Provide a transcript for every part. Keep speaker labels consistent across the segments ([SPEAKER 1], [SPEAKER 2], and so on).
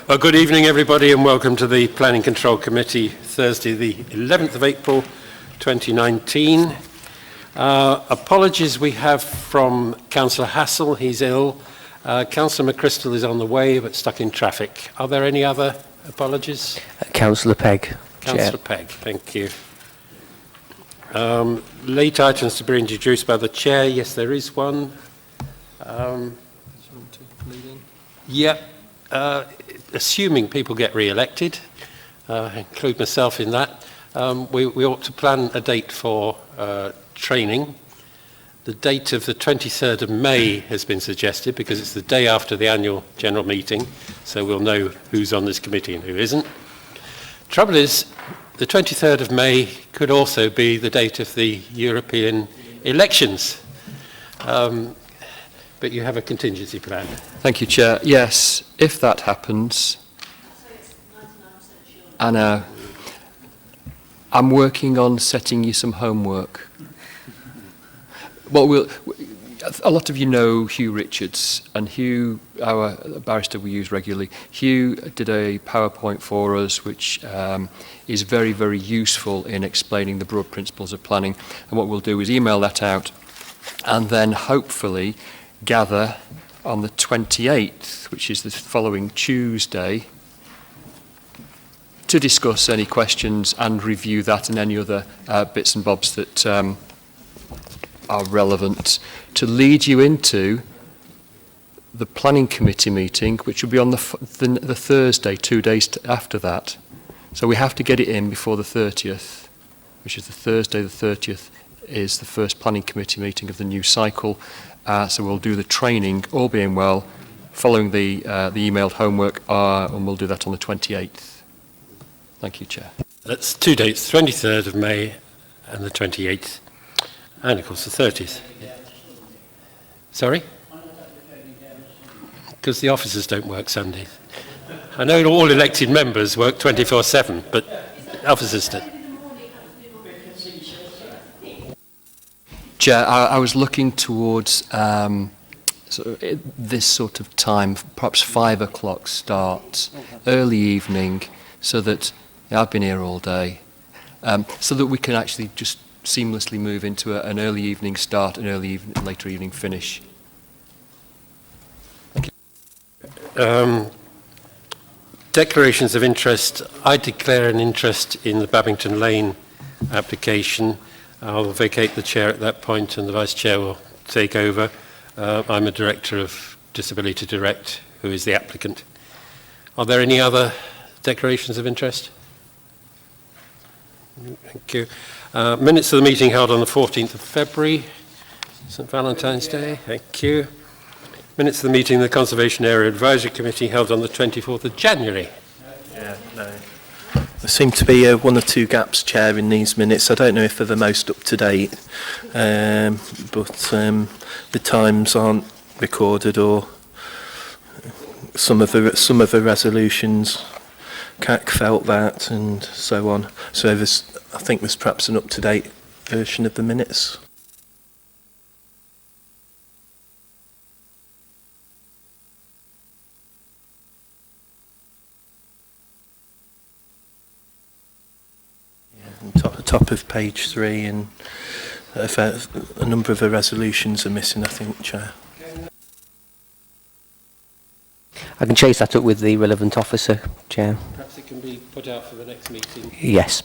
[SPEAKER 1] Well, good evening, everybody, and welcome to the Planning Control Committee, Thursday, the 11th of April, 2019. Apologies we have from Councillor Hassel, he's ill. Councillor McChrystal is on the way, but stuck in traffic. Are there any other apologies?
[SPEAKER 2] Councillor Pegg.
[SPEAKER 1] Councillor Pegg, thank you. Late items to be introduced by the Chair. Yes, there is one. Assuming people get re-elected, include myself in that, we ought to plan a date for training. The date of the 23rd of May has been suggested because it's the day after the annual general meeting, so we'll know who's on this committee and who isn't. Trouble is, the 23rd of May could also be the date of the European elections. But you have a contingency plan.
[SPEAKER 3] Thank you, Chair. Yes, if that happens, I know. I'm working on setting you some homework. Well, a lot of you know Hugh Richards, and Hugh, our barrister we use regularly, Hugh did a PowerPoint for us which is very, very useful in explaining the broad principles of planning. And what we'll do is email that out and then hopefully gather on the 28th, which is the following Tuesday, to discuss any questions and review that and any other bits and bobs that are relevant, to lead you into the planning committee meeting, which will be on the Thursday, 2 days after that. So we have to get it in before the 30th, which is the Thursday the 30th is the first planning committee meeting of the new cycle. So we'll do the training, all being well, following the emailed homework, and we'll do that on the 28th. Thank you, Chair.
[SPEAKER 1] That's 2 dates, 23rd of May and the 28th, and of course the 30th. Sorry? Because the officers don't work Sundays. I know all elected members work 24/7, but officers don't.
[SPEAKER 3] Chair, I was looking towards this sort of time, perhaps 5 o'clock start, early evening, so that I've been here all day, so that we can actually just seamlessly move into an early evening start, an later evening finish. Thank you.
[SPEAKER 1] Declarations of interest. I declare an interest in the Babington Lane application. I'll vacate the chair at that point and the vice chair will take over. I'm a director of Disability Direct, who is the applicant. Are there any other declarations of interest? Thank you. Minutes of the meeting held on the 14th of February, St. Valentine's Day. Thank you. Minutes of the meeting of the Conservation Area Advisory Committee held on the 24th of January.
[SPEAKER 4] No. There seem to be one or two gaps, Chair, in these minutes. I don't know if they're the most up-to-date, but the times aren't recorded, or some of the resolutions, CAC felt that, and so on. So I think there's perhaps an up-to-date version of the minutes. Top of page 3, and a number of the resolutions are missing, I think, Chair.
[SPEAKER 2] I can chase that up with the relevant officer, Chair.
[SPEAKER 1] Perhaps it can be put out for the next meeting.
[SPEAKER 2] Yes.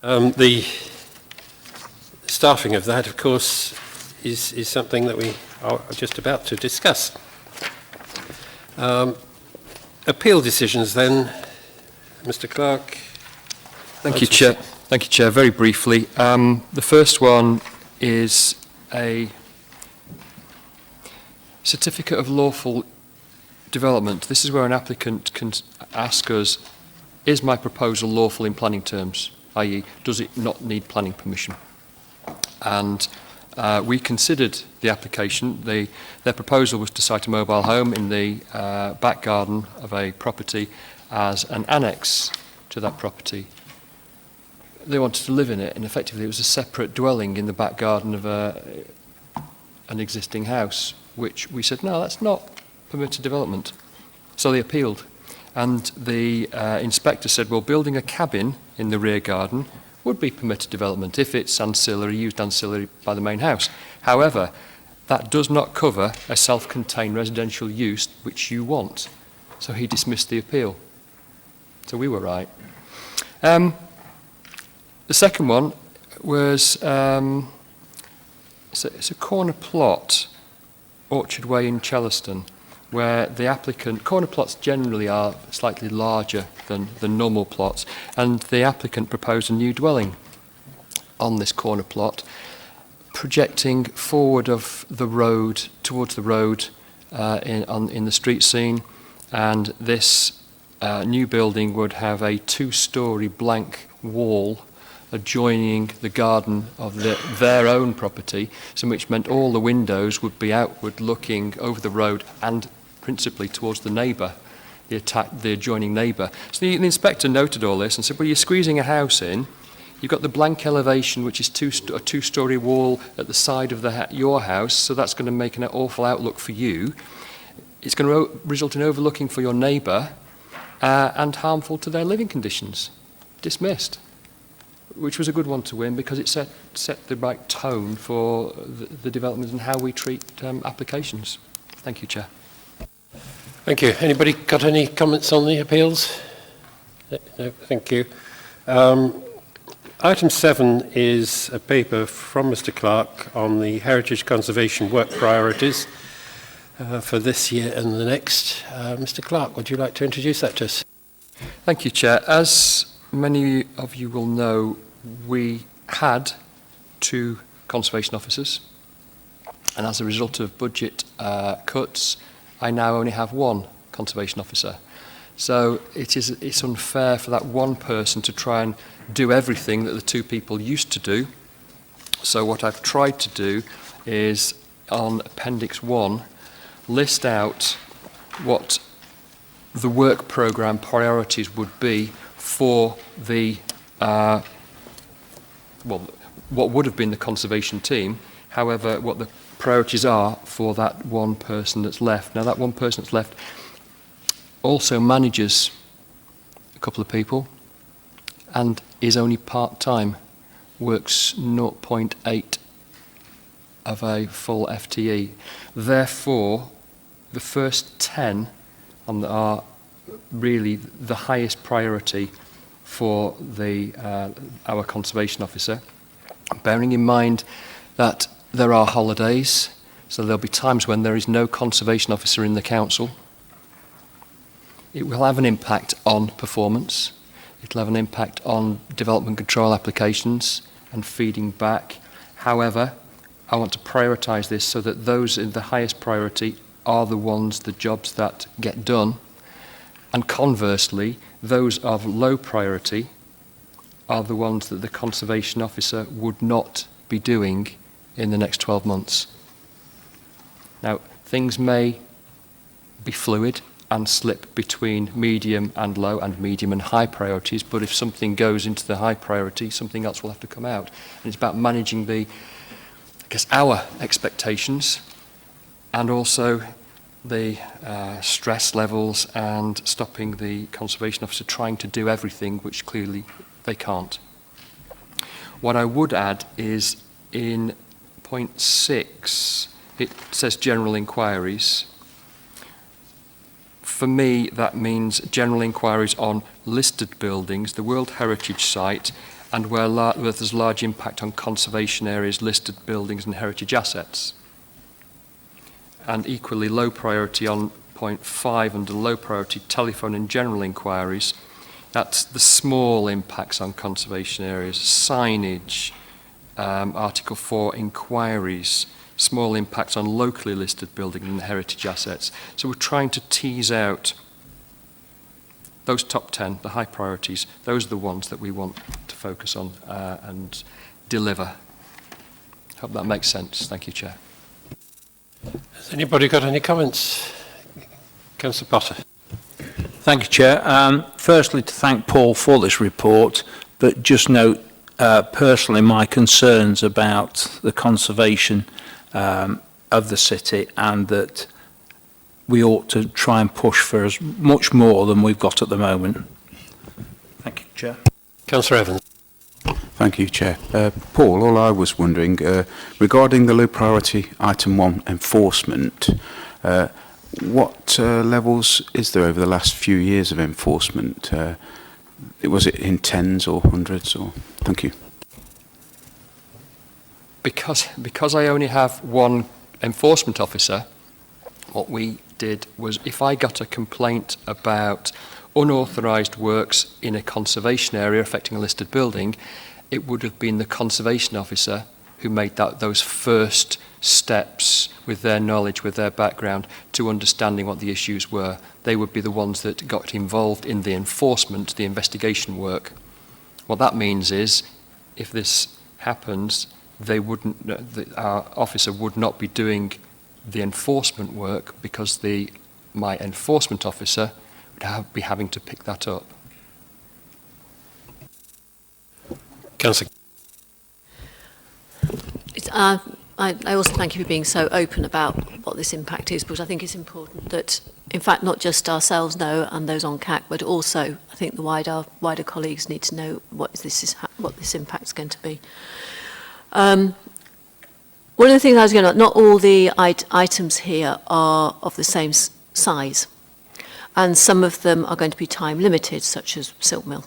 [SPEAKER 1] The staffing of that, of course, is something that we are just about to discuss. Appeal decisions then, Mr. Clark.
[SPEAKER 3] Thank you, Chair. Thank you, Chair. Very briefly, the first one is a certificate of lawful development. This is where an applicant can ask us, is my proposal lawful in planning terms, i.e., does it not need planning permission? And we considered the application. Their proposal was to site a mobile home in the back garden of a property as an annex to that property. they wanted to live in it, and effectively it was a separate dwelling in the back garden of an existing house, which we said, no, that's not permitted development. So they appealed. And the inspector said, well, building a cabin in the rear garden would be permitted development if it's ancillary, used ancillary by the main house. However, that does not cover a self-contained residential use which you want. So he dismissed the appeal. So we were right. The second one was, it's a corner plot, Orchard Way in Chellaston, where the applicant, corner plots generally are slightly larger than normal plots, and the applicant proposed a new dwelling on this corner plot, projecting forward of the road, towards the road in the street scene, and this new building would have a 2-storey blank wall adjoining the garden of their own property, so which meant all the windows would be outward looking over the road and principally towards the neighbour, the adjoining neighbour. So the inspector noted all this and said, well, you're squeezing a house in, you've got the blank elevation, which is a 2-storey wall at the side of your house, so that's going to make an awful outlook for you. It's going to result in overlooking for your neighbour and harmful to their living conditions. Dismissed. Which was a good one to win because it set the right tone for the development and how we treat applications. Thank you, Chair.
[SPEAKER 1] Thank you. Anybody got any comments on the appeals? No, thank you. Item 7 is a paper from Mr. Clark on the heritage conservation work priorities for this year and the next. Mr. Clark, would you like to introduce that to us?
[SPEAKER 3] Thank you, Chair. As many of you will know, we had 2 conservation officers, and as a result of budget cuts, I now only have 1 conservation officer. So it's unfair for that one person to try and do everything that the 2 people used to do. So what I've tried to do is, on Appendix 1, list out what the work programme priorities would be for the, what would have been the conservation team, however, what the priorities are for that one person that's left. Now, that one person that's left also manages a couple of people and is only part-time, works 0.8 of a full FTE. Therefore, the first 10 are really the highest priority for our conservation officer, bearing in mind that there are holidays, so there'll be times when there is no conservation officer in the council. It will have an impact on performance. It'll have an impact on development control applications and feeding back. However, I want to prioritise this so that those in the highest priority are the jobs that get done. And conversely, those of low priority are the ones that the conservation officer would not be doing in the next 12 months. Now, things may be fluid and slip between medium and low and medium and high priorities, but if something goes into the high priority, something else will have to come out. And it's about managing our expectations and also the stress levels and stopping the conservation officer trying to do everything which clearly they can't. What I would add is in point 6, it says general inquiries. For me, that means general inquiries on listed buildings, the World Heritage Site, and where there's large impact on conservation areas, listed buildings and heritage assets. And equally low priority on point 5 under low priority telephone and general inquiries. That's the small impacts on conservation areas, signage, Article 4 inquiries, small impacts on locally listed buildings and heritage assets. So we're trying to tease out those top 10, the high priorities. Those are the ones that we want to focus on and deliver. Hope that makes sense. Thank you, Chair.
[SPEAKER 1] Has anybody got any comments? Councillor Potter.
[SPEAKER 5] Thank you, Chair. Firstly, to thank Paul for this report, but just note personally my concerns about the conservation of the city, and that we ought to try and push for as much more than we've got at the moment. Thank you, Chair.
[SPEAKER 1] Councillor Evans.
[SPEAKER 6] Thank you, Chair. Paul, all I was wondering, regarding the low priority item 1 enforcement, what levels is there over the last few years of enforcement? Was it in tens or hundreds? Or thank you.
[SPEAKER 3] Because I only have one enforcement officer, what we did was, if I got a complaint about unauthorised works in a conservation area affecting a listed building, it would have been the conservation officer who made those first steps with their knowledge, with their background, to understanding what the issues were. They would be the ones that got involved in the enforcement, the investigation work. What that means is, if this happens, our officer would not be doing the enforcement work, because my enforcement officer would be having to pick that up.
[SPEAKER 1] Councillor.
[SPEAKER 7] I also thank you for being so open about what this impact is, because I think it's important that, in fact, not just ourselves know and those on CAC, but also I think the wider colleagues need to know what this impact is going to be. One of the things I was going to, not all the items here are of the same size, and some of them are going to be time limited, such as Silk Mill,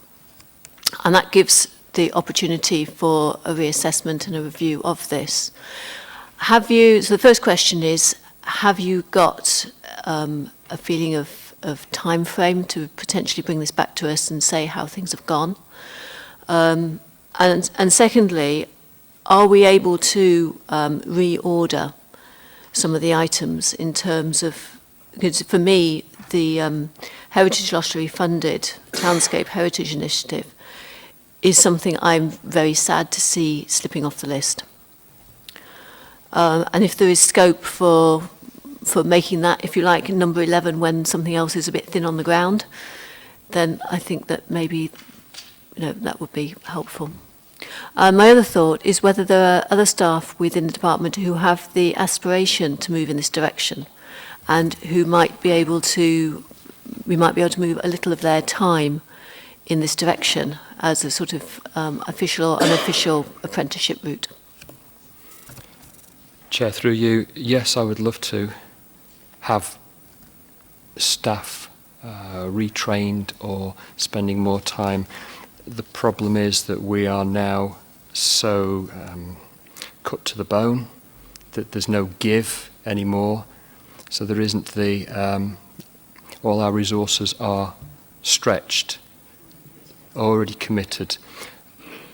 [SPEAKER 7] and that gives the opportunity for a reassessment and a review of this. So the first question is, have you got a feeling of time frame to potentially bring this back to us and say how things have gone? And secondly, are we able to reorder some of the items in terms of, because for me, the Heritage Lottery funded Townscape Heritage Initiative is something I'm very sad to see slipping off the list. And if there is scope for making that, if you like, number 11 when something else is a bit thin on the ground, then I think that maybe that would be helpful. My other thought is whether there are other staff within the department who have the aspiration to move in this direction, and who might be able to, we might be able to move a little of their time in this direction as a sort of official or unofficial apprenticeship route.
[SPEAKER 3] Chair, through you, yes, I would love to have staff retrained or spending more time. The problem is that we are now so cut to the bone that there's no give anymore. So there isn't all our resources are stretched, already committed.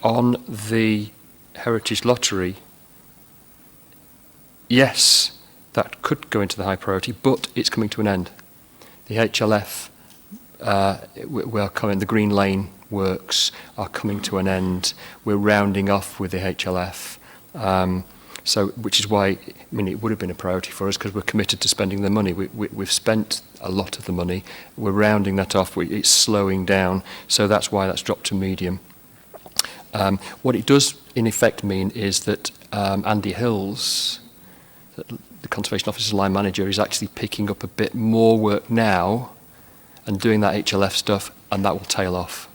[SPEAKER 3] On the Heritage Lottery, yes, that could go into the high priority, but it's coming to an end. The HLF, we're coming, the Green Lane works are coming to an end. We're rounding off with the HLF. So, which is why, it would have been a priority for us, because we're committed to spending the money. We've spent a lot of the money. We're rounding that off. It's slowing down. So that's why that's dropped to medium. What it does, in effect, mean is that Andy Hills, the Conservation Officer's line manager, is actually picking up a bit more work now and doing that HLF stuff, and that will tail off.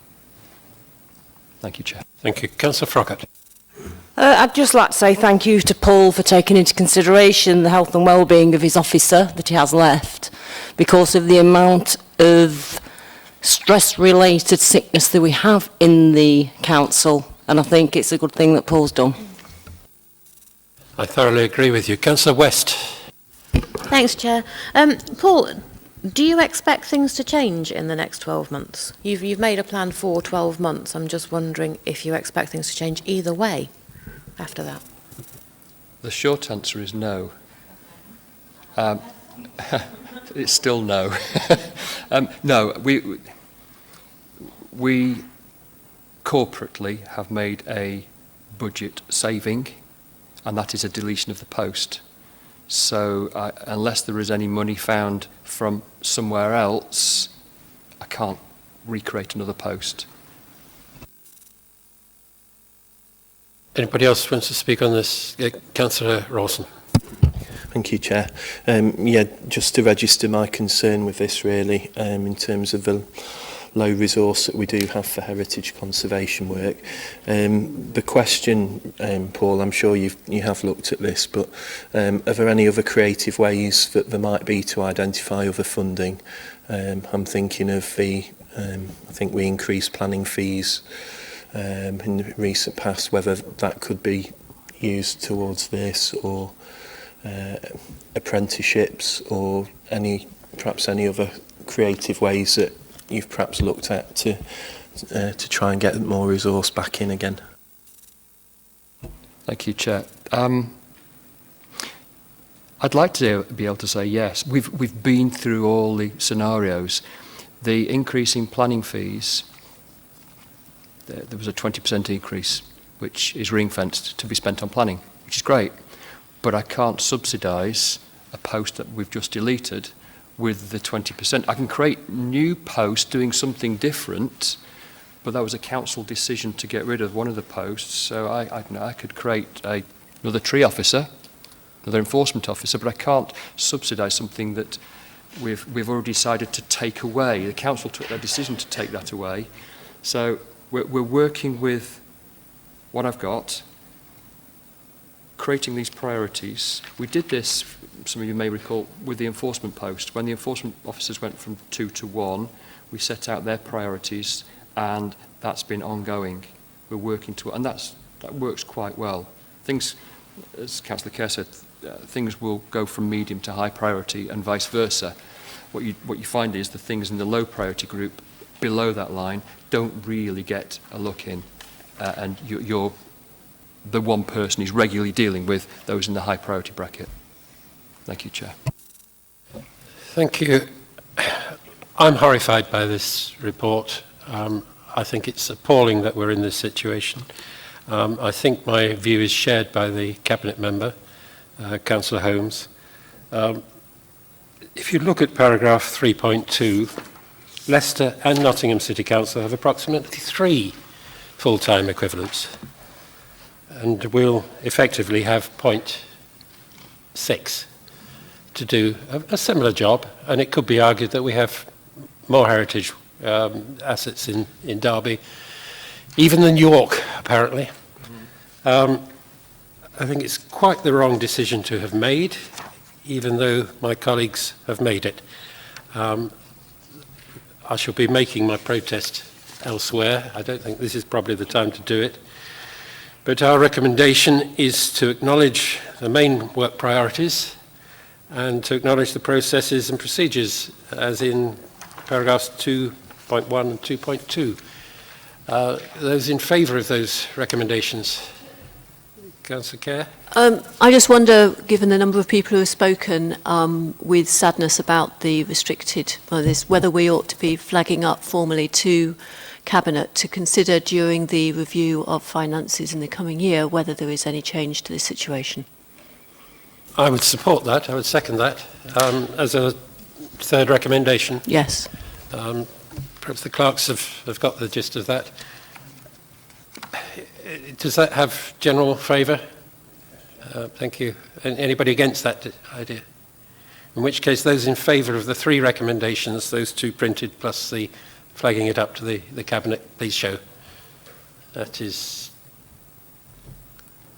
[SPEAKER 3] Thank you, Chair.
[SPEAKER 1] Thank you. Councillor Froggett.
[SPEAKER 8] I'd just like to say thank you to Paul for taking into consideration the health and well-being of his officer that he has left, because of the amount of stress-related sickness that we have in the council, and I think it's a good thing that Paul's done.
[SPEAKER 1] I thoroughly agree with you. Councillor West.
[SPEAKER 9] Thanks, Chair. Paul, do you expect things to change in the next 12 months? You've made a plan for 12 months. I'm just wondering if you expect things to change either way after that.
[SPEAKER 3] The short answer is no. It's still no. No, we corporately have made a budget saving, and that is a deletion of the post. So unless there is any money found from somewhere else, I can't recreate another post.
[SPEAKER 1] Anybody else wants to speak on this? Councillor Rawson.
[SPEAKER 4] Thank you, Chair. Yeah, just to register my concern with this really, in terms of the low resource that we do have for heritage conservation work. The question, Paul, I'm sure you have looked at this, but are there any other creative ways that there might be to identify other funding? I'm thinking of I think we increased planning fees in the recent past, whether that could be used towards this, or apprenticeships, or perhaps any other creative ways that you've perhaps looked at to try and get more resource back in again.
[SPEAKER 3] Thank you, Chair. I'd like to be able to say yes. We've been through all the scenarios. The increase in planning fees, there was a 20% increase, which is ring-fenced to be spent on planning, which is great. But I can't subsidise a post that we've just deleted with the 20%. I can create new posts doing something different, but that was a council decision to get rid of one of the posts. So I could create another tree officer, another enforcement officer, but I can't subsidise something that we've already decided to take away. The council took their decision to take that away. So we're working with what I've got, creating these priorities. We did this, some of you may recall, with the enforcement post. When the enforcement officers went from 2 to 1, we set out their priorities, and that's been ongoing. We're working to, and that works quite well. Things, as Councillor Kerr said, things will go from medium to high priority and vice versa. What you find is the things in the low priority group below that line don't really get a look in, and you're the one person who's regularly dealing with those in the high priority bracket. Thank you, Chair.
[SPEAKER 1] Thank you. I'm horrified by this report. I think it's appalling that we're in this situation. I think my view is shared by the Cabinet member, Councillor Holmes. If you look at paragraph 3.2, Leicester and Nottingham City Council have approximately 3 full-time equivalents, and we'll effectively have 0.6 to do a similar job, and it could be argued that we have more heritage assets in Derby, even than York, apparently. I think it's quite the wrong decision to have made, even though my colleagues have made it. I shall be making my protest elsewhere. I don't think this is probably the time to do it. But our recommendation is to acknowledge the main work priorities and to acknowledge the processes and procedures, as in paragraphs 2.1 and 2.2. Those in favour of those recommendations? Councillor Kerr?
[SPEAKER 7] I just wonder, given the number of people who have spoken with sadness about the restricted, whether we ought to be flagging up formally to Cabinet to consider during the review of finances in the coming year whether there is any change to this situation.
[SPEAKER 1] I would support that. I would second that as a third recommendation.
[SPEAKER 7] Yes.
[SPEAKER 1] Perhaps the clerks have got the gist of that. Does that have general favour? Thank you. Anybody against that idea? In which case, those in favour of the 3 recommendations, those 2 printed plus the flagging it up to the Cabinet, please show. That is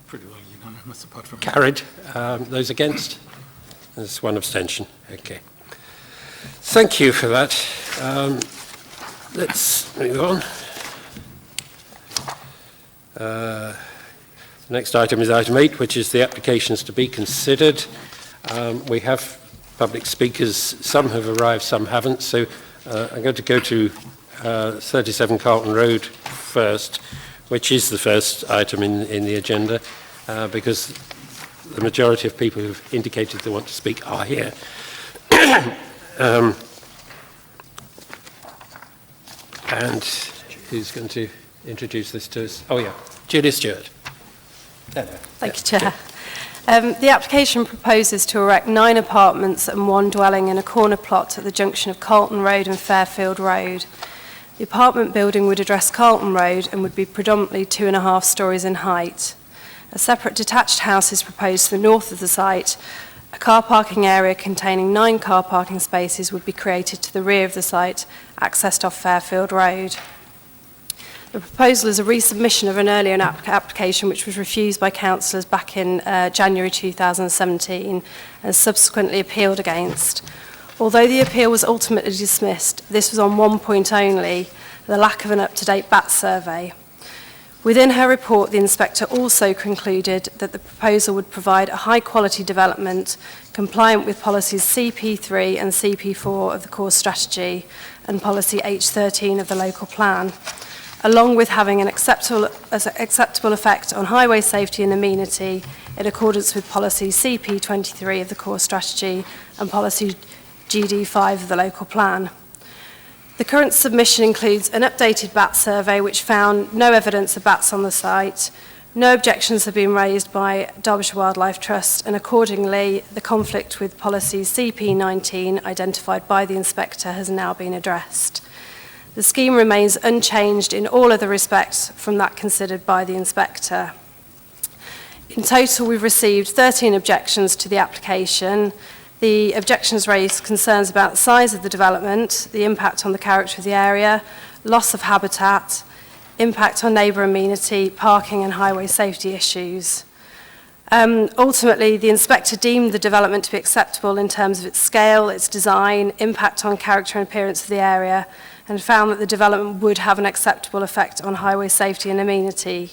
[SPEAKER 10] pretty well unanimous apart from
[SPEAKER 1] carried. Those against? There's 1 abstention. Okay. Thank you for that. Let's move on. The next item is item 8, which is the applications to be considered. We have public speakers. Some have arrived, some haven't. So I'm going to go to 37 Carleton Road first, which is the first item in the agenda, because the majority of people who've indicated they want to speak are here. And who's going to introduce this to us? Oh, yeah, Julia Stewart.
[SPEAKER 11] Thank you, Chair. The application proposes to erect 9 apartments and 1 dwelling in a corner plot at the junction of Carleton Road and Fairfield Road. The apartment building would address Carleton Road and would be predominantly 2.5 stories in height. A separate detached house is proposed to the north of the site. A car parking area containing 9 car parking spaces would be created to the rear of the site, accessed off Fairfield Road. The proposal is a resubmission of an earlier application which was refused by councillors back in January 2017 and subsequently appealed against. Although the appeal was ultimately dismissed, this was on one point only, the lack of an up-to-date BAT survey. Within her report, the inspector also concluded that the proposal would provide a high-quality development compliant with policies CP3 and CP4 of the core strategy and policy H13 of the local plan, along with having an acceptable effect on highway safety and amenity in accordance with policy CP23 of the core strategy and policy GD5 of the local plan. The current submission includes an updated BAT survey which found no evidence of bats on the site. No objections have been raised by Derbyshire Wildlife Trust, and accordingly the conflict with policy CP19 identified by the inspector has now been addressed. The scheme remains unchanged in all other respects from that considered by the inspector. In total, we've received 13 objections to the application. The objections raised concerns about the size of the development, the impact on the character of the area, loss of habitat, impact on neighbour amenity, parking and highway safety issues. Ultimately, the inspector deemed the development to be acceptable in terms of its scale, its design, impact on character and appearance of the area, and found that the development would have an acceptable effect on highway safety and amenity.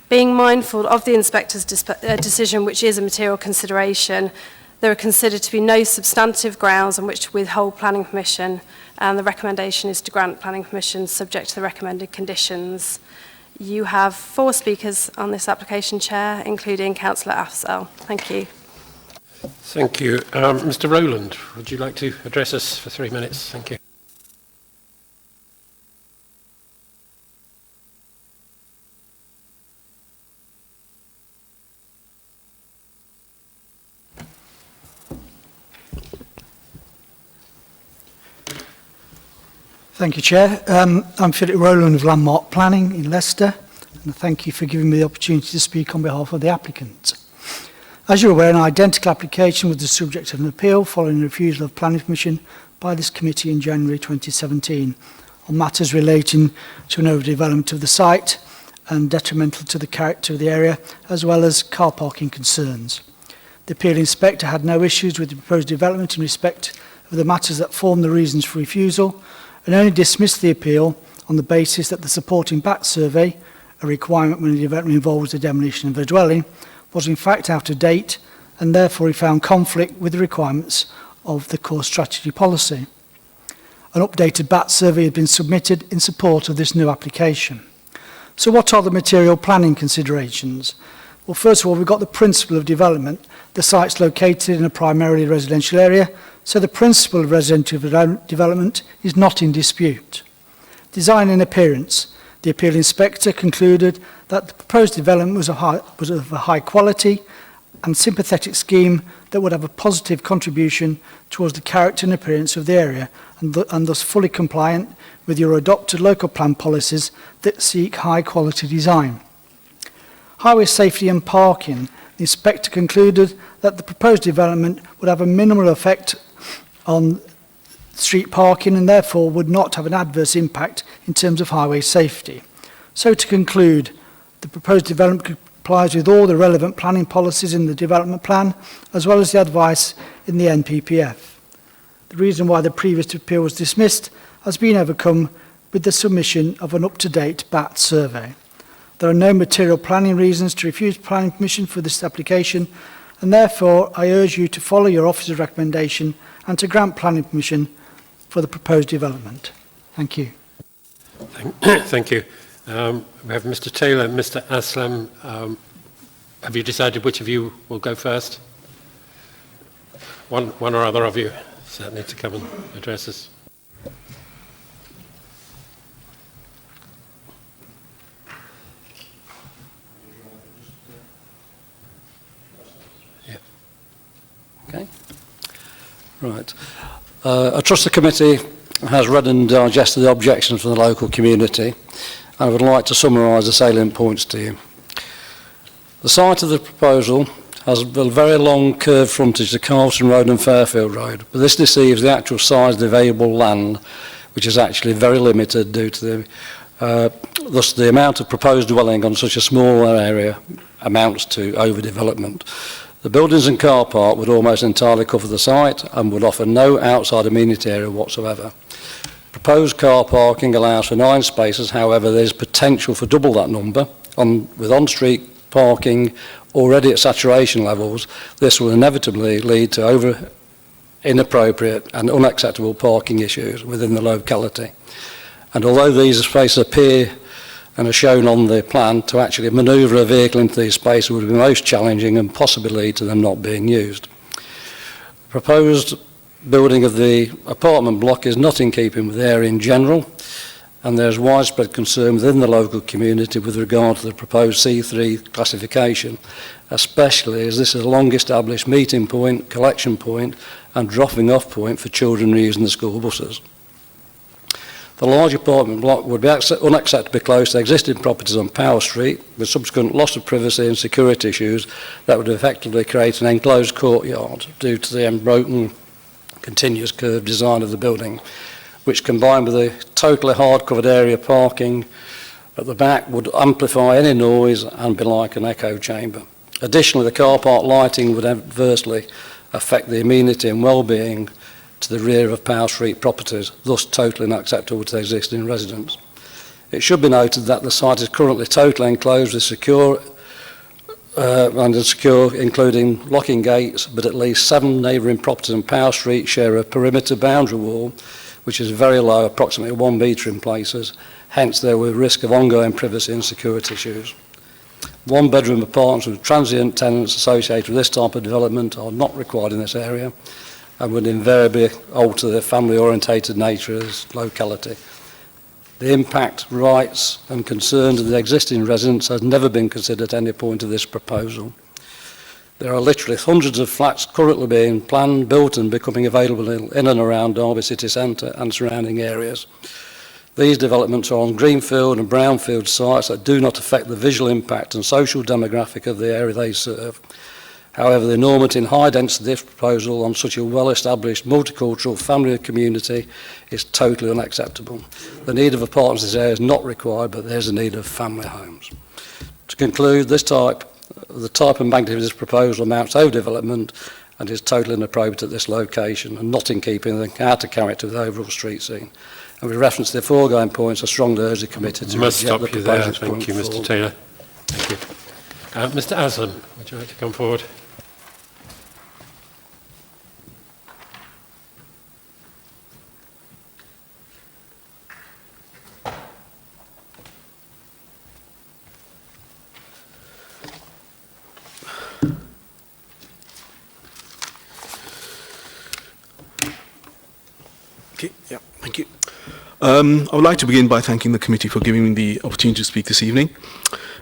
[SPEAKER 11] Being mindful of the inspector's decision, which is a material consideration, there are considered to be no substantive grounds on which to withhold planning permission, and the recommendation is to grant planning permission subject to the recommended conditions. You have 4 speakers on this application, Chair, including Councillor Afzal. Thank you.
[SPEAKER 1] Thank you. Mr. Rowland, would you like to address us for 3 minutes? Thank you.
[SPEAKER 10] Thank you, Chair. I'm Philip Rowland of Landmark Planning in Leicester, and thank you for giving me the opportunity to speak on behalf of the applicant. As you're aware, an identical application was the subject of an appeal following the refusal of planning permission by this committee in January 2017 on matters relating to an overdevelopment of the site and detrimental to the character of the area, as well as car parking concerns. The appeal inspector had no issues with the proposed development in respect of the matters that form the reasons for refusal, and only dismissed the appeal on the basis that the supporting BAT survey, a requirement when the development involves the demolition of a dwelling, was in fact out of date, and therefore he found conflict with the requirements of the core strategy policy. An updated BAT survey had been submitted in support of this new application. So what are the material planning considerations? Well, first of all, we've got the principle of development. The site's located in a primarily residential area, so the principle of residential development is not in dispute. Design and appearance. The appeal inspector concluded that the proposed development was of a high quality and sympathetic scheme that would have a positive contribution towards the character and appearance of the area, and thus fully compliant with your adopted local plan policies that seek high quality design. Highway safety and parking. The inspector concluded that the proposed development would have a minimal effect on street parking and therefore would not have an adverse impact in terms of highway safety. So to conclude, the proposed development complies with all the relevant planning policies in the development plan, as well as the advice in the NPPF. The reason why the previous appeal was dismissed has been overcome with the submission of an up-to-date BAT survey. There are no material planning reasons to refuse planning permission for this application, and therefore I urge you to follow your officer's recommendation and to grant planning permission for the proposed development. Thank you.
[SPEAKER 1] Thank you. We have Mr. Taylor and Mr. Aslam. Have you decided which of you will go first? One or other of you certainly to come and address us.
[SPEAKER 12] Okay. Right. I trust the committee has read and digested the objections from the local community. I would like to summarise the salient points to you. The site of the proposal has a very long curved frontage to Carleton Road and Fairfield Road, but this deceives the actual size of the available land, which is actually very limited due to the thus the amount of proposed dwelling on such a small area amounts to overdevelopment. The buildings and car park would almost entirely cover the site and would offer no outside amenity area whatsoever. Proposed car parking allows for 9 spaces, however there is potential for double that number. With on-street parking already at saturation levels, this will inevitably lead to inappropriate and unacceptable parking issues within the locality. And although these spaces appear and are shown on the plan, to actually manoeuvre a vehicle into these spaces would be most challenging and possibly lead to them not being used. The proposed building of the apartment block is not in keeping with the area in general, and there is widespread concern within the local community with regard to the proposed C3 classification, especially as this is a long-established meeting point, collection point and dropping off point for children using the school buses. The large apartment block would be unacceptably close to existing properties on Power Street, with subsequent loss of privacy and security issues that would effectively create an enclosed courtyard due to the unbroken continuous curved design of the building, which combined with the totally hard-covered area parking at the back would amplify any noise and be like an echo chamber. Additionally, the car park lighting would adversely affect the amenity and well-being to the rear of Power Street properties, thus totally unacceptable to the existing residents. It should be noted that the site is currently totally enclosed with secure including locking gates, but at least 7 neighbouring properties on Power Street share a perimeter boundary wall, which is very low, approximately 1 metre in places. Hence, there were risk of ongoing privacy and security issues. 1-bedroom apartments with transient tenants associated with this type of development are not required in this area and would invariably alter the family-orientated nature of this locality. The impact, rights and concerns of the existing residents has never been considered at any point of this proposal. There are literally hundreds of flats currently being planned, built and becoming available in and around Derby city centre and surrounding areas. These developments are on greenfield and brownfield sites that do not affect the visual impact and social demographic of the area they serve. However, the enormity and high density of this proposal on such a well-established multicultural family community is totally unacceptable. The need of apartments in this area is not required, but there is a need of family homes. To conclude, the type and magnitude of this proposal amounts to overdevelopment and is totally inappropriate at this location and not in keeping with the outer character of the overall street scene. And with reference to the foregoing points, I strongly urge the committee to reject the proposal.
[SPEAKER 1] Thank you, Mr. Taylor. Thank you. Mr. Aslam, would you like to come forward?
[SPEAKER 13] Okay, yeah, thank you. I would like to begin by thanking the committee for giving me the opportunity to speak this evening.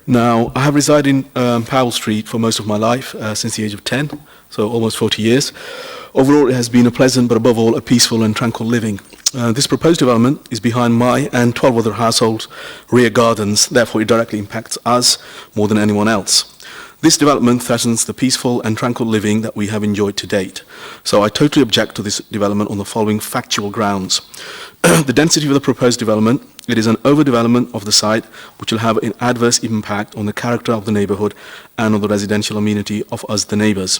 [SPEAKER 13] Now, I have resided in Powell Street for most of my life, since the age of 10, so almost 40 years. Overall, it has been a pleasant, but above all, a peaceful and tranquil living. This proposed development is behind my and 12 other households' rear gardens, therefore it directly impacts us more than anyone else. This development threatens the peaceful and tranquil living that we have enjoyed to date. So I totally object to this development on the following factual grounds. The density of the proposed development, it is an overdevelopment of the site which will have an adverse impact on the character of the neighbourhood and on the residential amenity of us, the neighbours.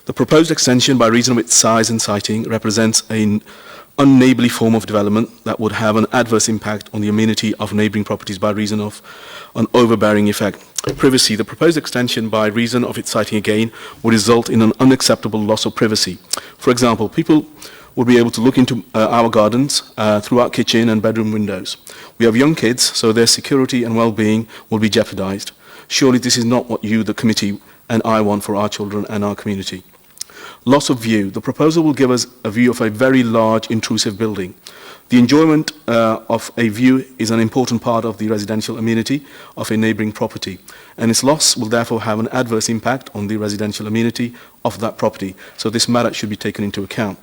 [SPEAKER 13] The proposed extension, by reason of its size and siting, represents an unneighbourly form of development that would have an adverse impact on the amenity of neighbouring properties by reason of an overbearing effect. Privacy. The proposed extension, by reason of its siting again, would result in an unacceptable loss of privacy. For example, people would be able to look into our gardens through our kitchen and bedroom windows. We have young kids, so their security and well-being will be jeopardised. Surely this is not what you, the committee, and I want for our children and our community. Loss of view. The proposal will give us a view of a very large, intrusive building. The enjoyment of a view is an important part of the residential amenity of a neighbouring property, and its loss will therefore have an adverse impact on the residential amenity of that property, so this matter should be taken into account.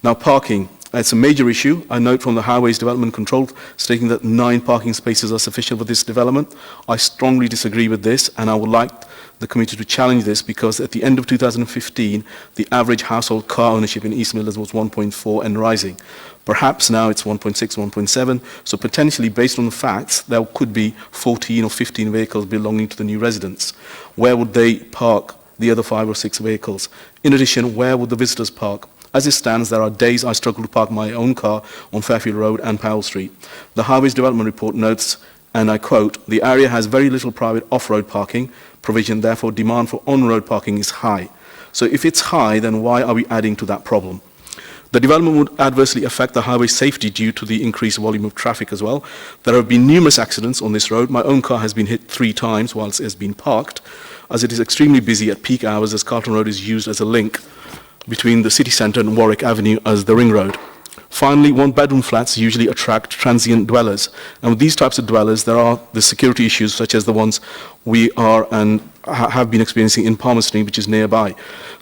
[SPEAKER 13] Now, parking. It's a major issue. I note from the Highways Development Control stating that 9 parking spaces are sufficient for this development. I strongly disagree with this, and I would like the committee to challenge this, because at the end of 2015, the average household car ownership in East Midlands was 1.4 and rising. Perhaps now it's 1.6, 1.7, so potentially, based on the facts, there could be 14 or 15 vehicles belonging to the new residents. Where would they park the other 5 or 6 vehicles? In addition, where would the visitors park? As it stands, there are days I struggle to park my own car on Fairfield Road and Powell Street. The Highways Development Report notes, and I quote, "The area has very little private off-road parking provision, therefore demand for on-road parking is high." So if it's high, then why are we adding to that problem? The development would adversely affect the highway safety due to the increased volume of traffic as well. There have been numerous accidents on this road. My own car has been hit 3 times whilst it has been parked, as it is extremely busy at peak hours, as Carleton Road is used as a link between the city centre and Warwick Avenue as the ring road. Finally, one-bedroom flats usually attract transient dwellers. And with these types of dwellers, there are the security issues such as the ones we are and have been experiencing in Palmerston, which is nearby.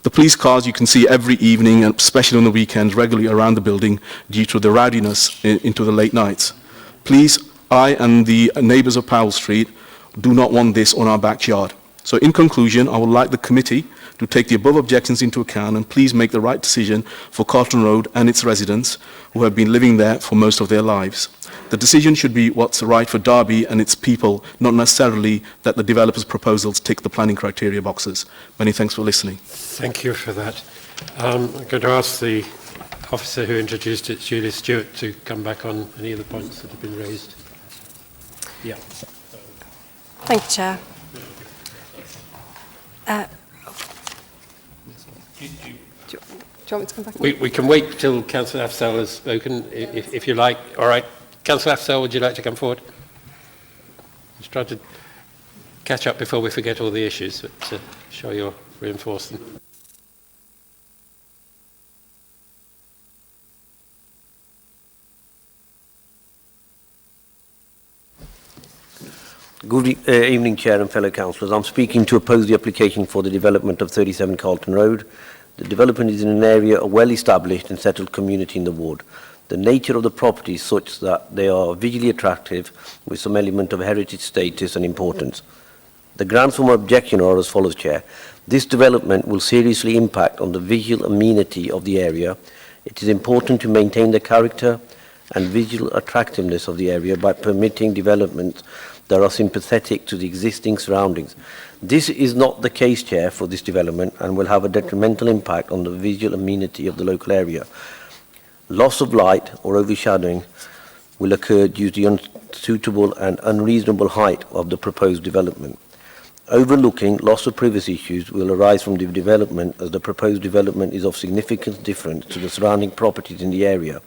[SPEAKER 13] The police cars you can see every evening, and especially on the weekends, regularly around the building due to the rowdiness into the late nights. Please, I and the neighbours of Powell Street do not want this on our backyard. So in conclusion, I would like the committee to take the above objections into account and please make the right decision for Carleton Road and its residents who have been living there for most of their lives. The decision should be what's right for Derby and its people, not necessarily that the developers' proposals tick the planning criteria boxes. Many thanks for listening.
[SPEAKER 1] Thank you for that. I'm going to ask the officer who introduced it, Julia Stewart, to come back on any of the points that have been raised. Yeah.
[SPEAKER 11] Thank you, Chair. Do you want me to come back?
[SPEAKER 1] We can wait till Councillor Afzal has spoken, if you like. All right. Councillor Afzal, would you like to come forward? Just try to catch up before we forget all the issues, but sure you'll reinforce them.
[SPEAKER 2] Good evening, Chair and fellow councillors. I'm speaking to oppose the application for the development of 37 Carleton Road. The development is in an area of well-established and settled community in the ward. The nature of the property is such that they are visually attractive with some element of heritage status and importance. The grounds for my objection are as follows, Chair. This development will seriously impact on the visual amenity of the area. It is important to maintain the character and visual attractiveness of the area by permitting development that are sympathetic to the existing surroundings. This is not the case, Chair, for this development and will have a detrimental impact on the visual amenity of the local area. Loss of light or overshadowing will occur due to the unsuitable and unreasonable height of the proposed development. Overlooking loss of privacy issues will arise from the development, as the proposed development is of significant difference to the surrounding properties in the area.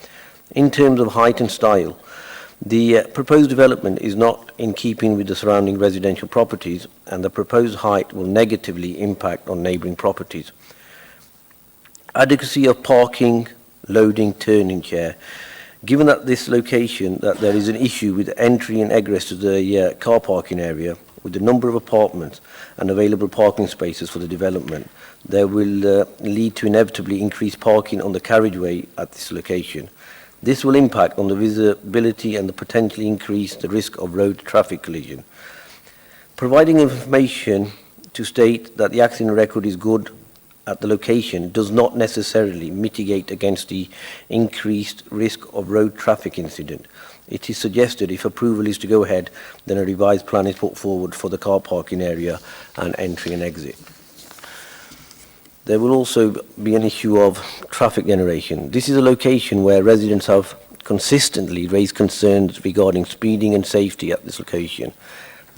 [SPEAKER 2] In terms of height and style, the proposed development is not in keeping with the surrounding residential properties, and the proposed height will negatively impact on neighbouring properties. Adequacy of parking, loading, turning, Chair. Given that this location, that there is an issue with entry and egress to the car parking area, with the number of apartments and available parking spaces for the development, there will lead to inevitably increased parking on the carriageway at this location. This will impact on the visibility and potentially increase the risk of road traffic collision. Providing information to state that the accident record is good at the location does not necessarily mitigate against the increased risk of road traffic incident. It is suggested, if approval is to go ahead, then a revised plan is put forward for the car parking area and entry and exit. There will also be an issue of traffic generation. This is a location where residents have consistently raised concerns regarding speeding and safety at this location.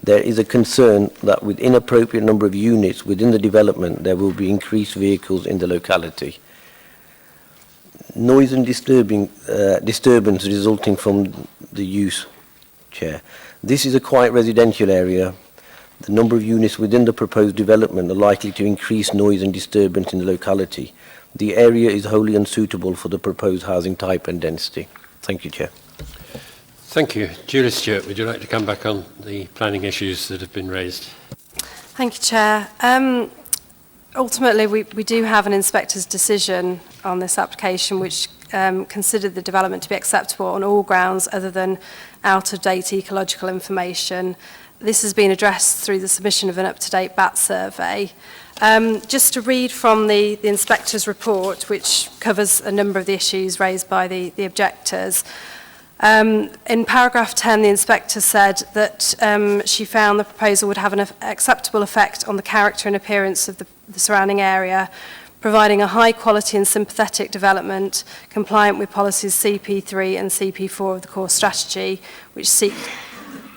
[SPEAKER 2] There is a concern that with inappropriate number of units within the development, there will be increased vehicles in the locality. Noise and disturbance resulting from the use, Chair. This is a quiet residential area. The number of units within the proposed development are likely to increase noise and disturbance in the locality. The area is wholly unsuitable for the proposed housing type and density. Thank you, Chair.
[SPEAKER 1] Thank you. Julia Stewart, would you like to come back on the planning issues that have been raised?
[SPEAKER 11] Thank you, Chair. Ultimately, we do have an inspector's decision on this application which considered the development to be acceptable on all grounds other than out-of-date ecological information. This has been addressed through the submission of an up-to-date BAT survey. Just to read from the inspector's report, which covers a number of the issues raised by the objectors. In paragraph 10, the inspector said that she found the proposal would have an acceptable effect on the character and appearance of the surrounding area, providing a high quality and sympathetic development compliant with policies CP3 and CP4 of the core strategy, which seek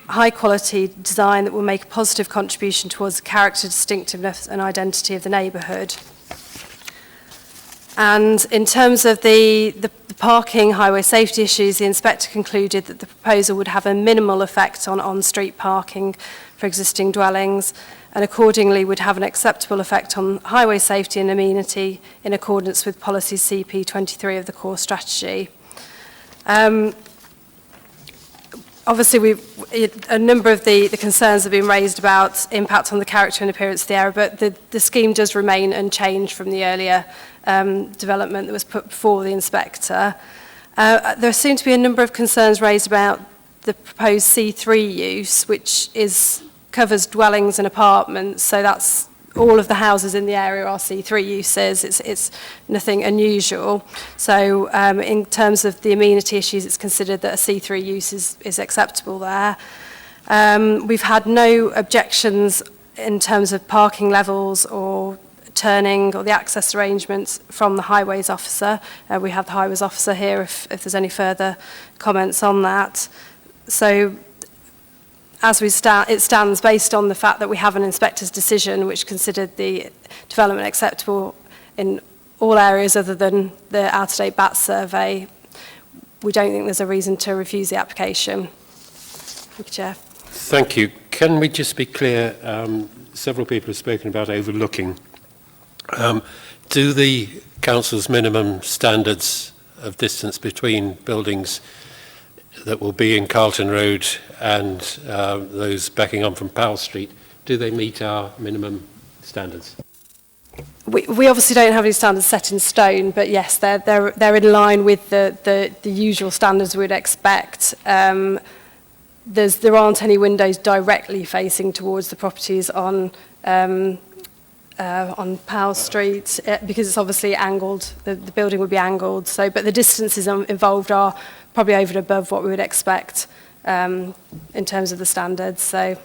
[SPEAKER 11] high quality design that will make a positive contribution towards the character, distinctiveness and identity of the neighbourhood. And in terms of the parking, highway safety issues, the inspector concluded that the proposal would have a minimal effect on on-street parking for existing dwellings and accordingly would have an acceptable effect on highway safety and amenity in accordance with policy CP23 of the core strategy. Obviously, a number of the concerns have been raised about impact on the character and appearance of the area, but the scheme does remain unchanged from the earlier development that was put before the inspector. There seem to be a number of concerns raised about the proposed C3 use, which covers dwellings and apartments, so that's all of the houses in the area are C3 uses. It's nothing unusual. So in terms of the amenity issues, it's considered that a C3 use is acceptable there. We've had no objections in terms of parking levels or turning or the access arrangements from the highways officer. We have the highways officer here if there's any further comments on that. So as it stands based on the fact that we have an inspector's decision which considered the development acceptable in all areas other than the out-of-date BAT survey, we don't think there's a reason to refuse the application. Thank you, Chair.
[SPEAKER 1] Thank you. Can we just be clear, several people have spoken about overlooking. Do the council's minimum standards of distance between buildings that will be in Carleton Road and those backing on from Powell Street, do they meet our minimum standards?
[SPEAKER 11] We obviously don't have any standards set in stone, but yes, they're in line with the usual standards we'd expect. There aren't any windows directly facing towards the properties on Powell Street because it's obviously angled. The building would be angled. So, but the distances involved are probably over and above what we would expect in terms of the standards. So,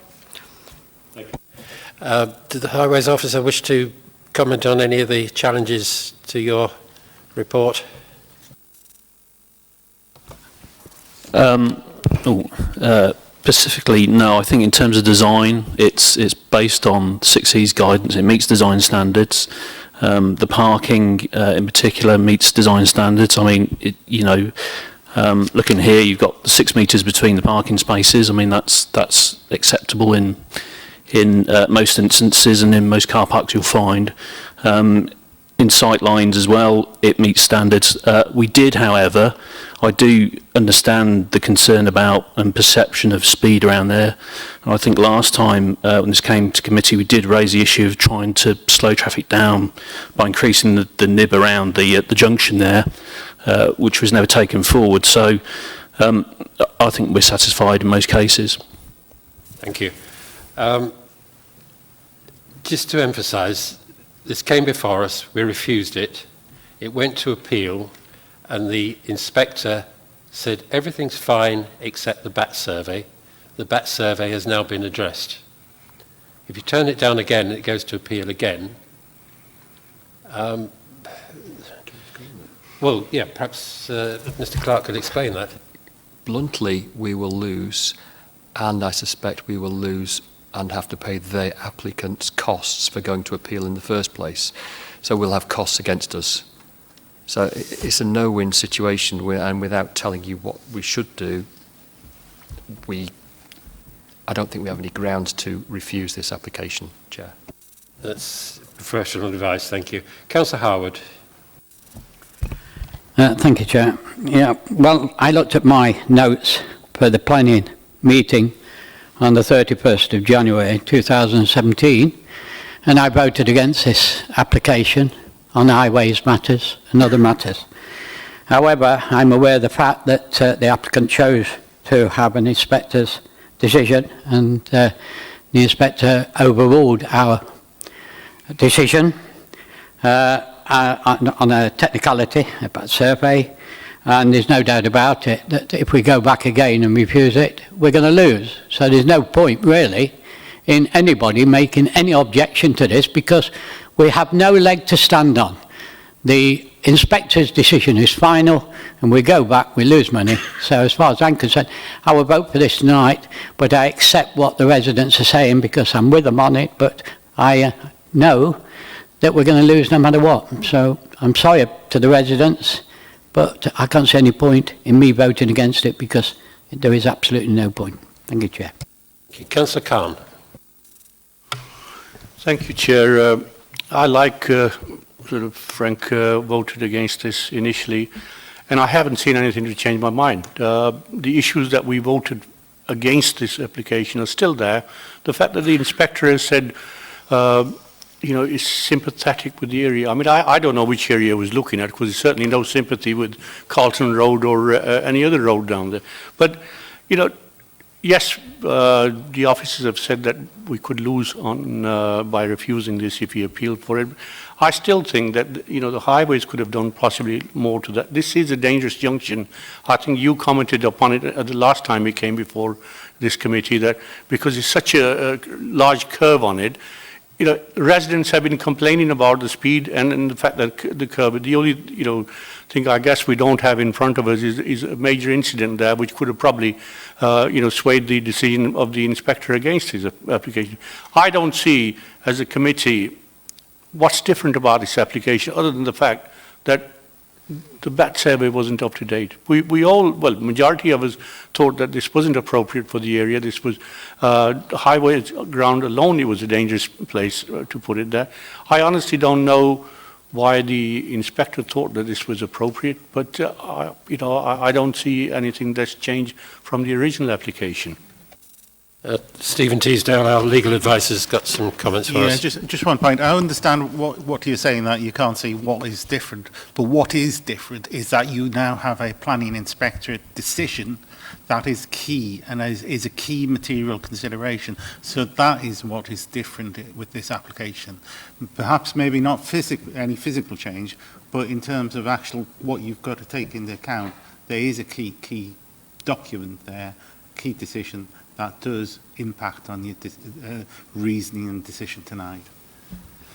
[SPEAKER 1] did the Highways Officer wish to comment on any of the challenges to your report?
[SPEAKER 5] Specifically, no. I think in terms of design, it's based on 6E's guidance. It meets design standards. The parking, in particular, meets design standards. I mean, looking here, you've got 6 metres between the parking spaces. I mean, that's acceptable in most instances, and in most car parks you'll find. In sight lines as well, it meets standards. We did, however, I do understand the concern about and perception of speed around there. And I think last time when this came to committee, we did raise the issue of trying to slow traffic down by increasing the nib around the junction there, which was never taken forward. So I think we're satisfied in most cases.
[SPEAKER 1] Thank you. Just to emphasise, this came before us, we refused it, it went to appeal, and the inspector said everything's fine except the BAT survey. The BAT survey has now been addressed. If you turn it down again, it goes to appeal again. Well, yeah, perhaps Mr. Clark could explain that.
[SPEAKER 3] Bluntly, we will lose, and I suspect we will lose and have to pay the applicant's costs for going to appeal in the first place. So we'll have costs against us. So it's a no-win situation, and without telling you what we should do, I don't think we have any grounds to refuse this application, Chair.
[SPEAKER 1] That's professional advice, thank you. Councillor Harwood.
[SPEAKER 14] Thank you, Chair. Yeah, well, I looked at my notes for the planning meeting on the 31st of January 2017, and I voted against this application on highways matters and other matters. However, I'm aware of the fact that the applicant chose to have an inspector's decision, and the inspector overruled our decision on a technicality about survey, and there's no doubt about it that if we go back again and refuse it, we're going to lose. So there's no point really in anybody making any objection to this, because we have no leg to stand on. The inspector's decision is final, and we go back, we lose money. So as far as I'm concerned, I will vote for this tonight, but I accept what the residents are saying because I'm with them on it, but I know that we're going to lose no matter what. So I'm sorry to the residents, but I can't see any point in me voting against it because there is absolutely no point. Thank you, Chair.
[SPEAKER 1] Councillor Khan.
[SPEAKER 15] Thank you, Chair. I like sort of Frank voted against this initially, and I haven't seen anything to change my mind. The issues that we voted against this application are still there. The fact that the inspector has said, is sympathetic with the area. I mean, I don't know which area he was looking at, because there's certainly no sympathy with Carleton Road or any other road down there. But, yes, the officers have said that we could lose on by refusing this if he appealed for it. I still think that, the highways could have done possibly more to that. This is a dangerous junction. I think you commented upon it at the last time we came before this committee, that because it's such a large curve on it, residents have been complaining about the speed and the fact that the curve. The only, thing I guess we don't have in front of us is a major incident there, which could have probably, swayed the decision of the inspector against his application. I don't see, as a committee, what's different about this application other than the fact that the BAT survey wasn't up to date. We all, well, majority of us thought that this wasn't appropriate for the area. This was highway ground alone. It was a dangerous place to put it there. I honestly don't know why the inspector thought that this was appropriate, but I don't see anything that's changed from the original application.
[SPEAKER 1] Stephen Teasdale, our legal advisor's got some comments for us.
[SPEAKER 16] Just one point. I understand what you're saying, that you can't see what is different, but what is different is that you now have a planning inspectorate decision that is key and is a key material consideration. So that is what is different with this application. Perhaps maybe not any physical change, but in terms of actual what you've got to take into account, there is a key document there, key decision that does impact on your reasoning and decision tonight.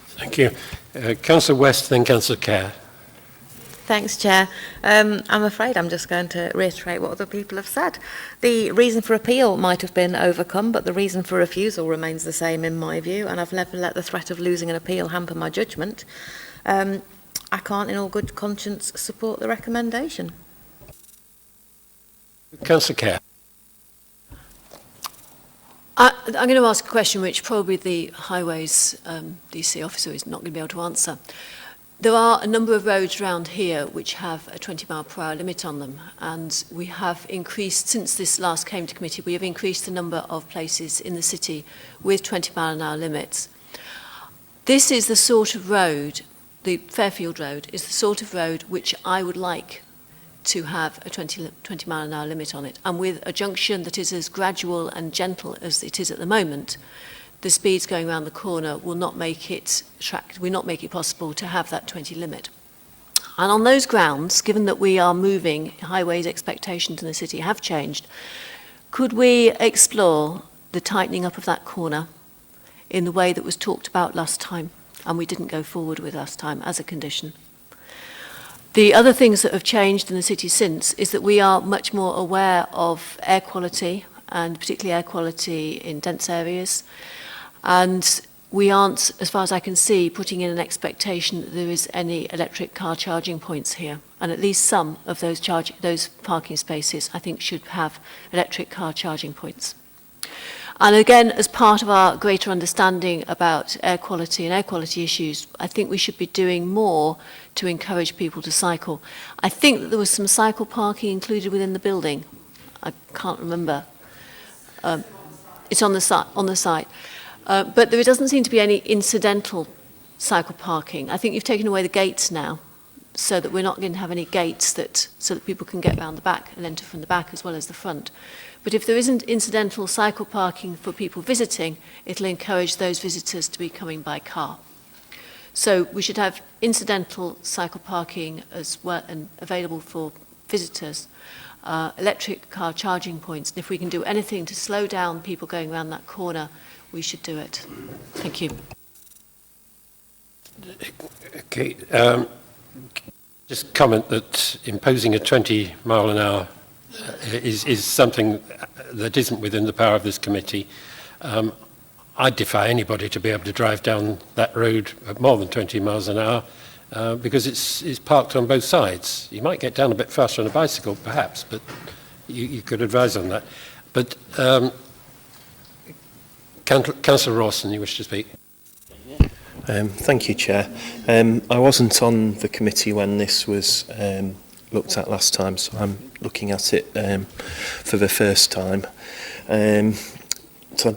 [SPEAKER 1] Thank you. Councillor West, then Councillor Kerr.
[SPEAKER 9] Thanks, Chair. I'm afraid I'm just going to reiterate what other people have said. The reason for appeal might have been overcome, but the reason for refusal remains the same in my view, and I've never let the threat of losing an appeal hamper my judgment. I can't in all good conscience support the recommendation.
[SPEAKER 1] Councillor Kerr.
[SPEAKER 7] I'm going to ask a question which probably the Highways DC officer is not going to be able to answer. There are a number of roads around here which have a 20-mile-per-hour limit on them, and we have increased, since this last came to committee, we have increased the number of places in the city with 20-mile-an-hour limits. This is the sort of road, the Fairfield Road, is the sort of road which I would like to have a 20-mile-an-hour limit on it. And with a junction that is as gradual and gentle as it is at the moment, the speeds going around the corner will not make it possible to have that 20 limit. And on those grounds, given that we are moving, highways expectations in the city have changed, could we explore the tightening up of that corner in the way that was talked about last time, and we didn't go forward with last time as a condition? The other things that have changed in the city since is that we are much more aware of air quality, and particularly air quality in dense areas. And we aren't, as far as I can see, putting in an expectation that there is any electric car charging points here. And at least some of those parking spaces, I think, should have electric car charging points. And again, as part of our greater understanding about air quality and air quality issues, I think we should be doing more to encourage people to cycle. I think that there was some cycle parking included within the building. I can't remember. It's on the site. But there doesn't seem to be any incidental cycle parking. I think you've taken away the gates now, so that we're not going to have any gates so that people can get round the back and enter from the back as well as the front. But if there isn't incidental cycle parking for people visiting, it'll encourage those visitors to be coming by car. So we should have incidental cycle parking as well and available for visitors, electric car charging points. And if we can do anything to slow down people going around that corner, we should do it. Thank you.
[SPEAKER 1] Okay. Just comment that imposing a 20 mile an hour is something that isn't within the power of this committee. I defy anybody to be able to drive down that road at more than 20 miles an hour because it's parked on both sides. You might get down a bit faster on a bicycle, perhaps, but you could advise on that. But Councillor Rawson, you wish to speak?
[SPEAKER 4] Thank you, Chair. I wasn't on the committee when this was looked at last time, so I'm looking at it for the first time. So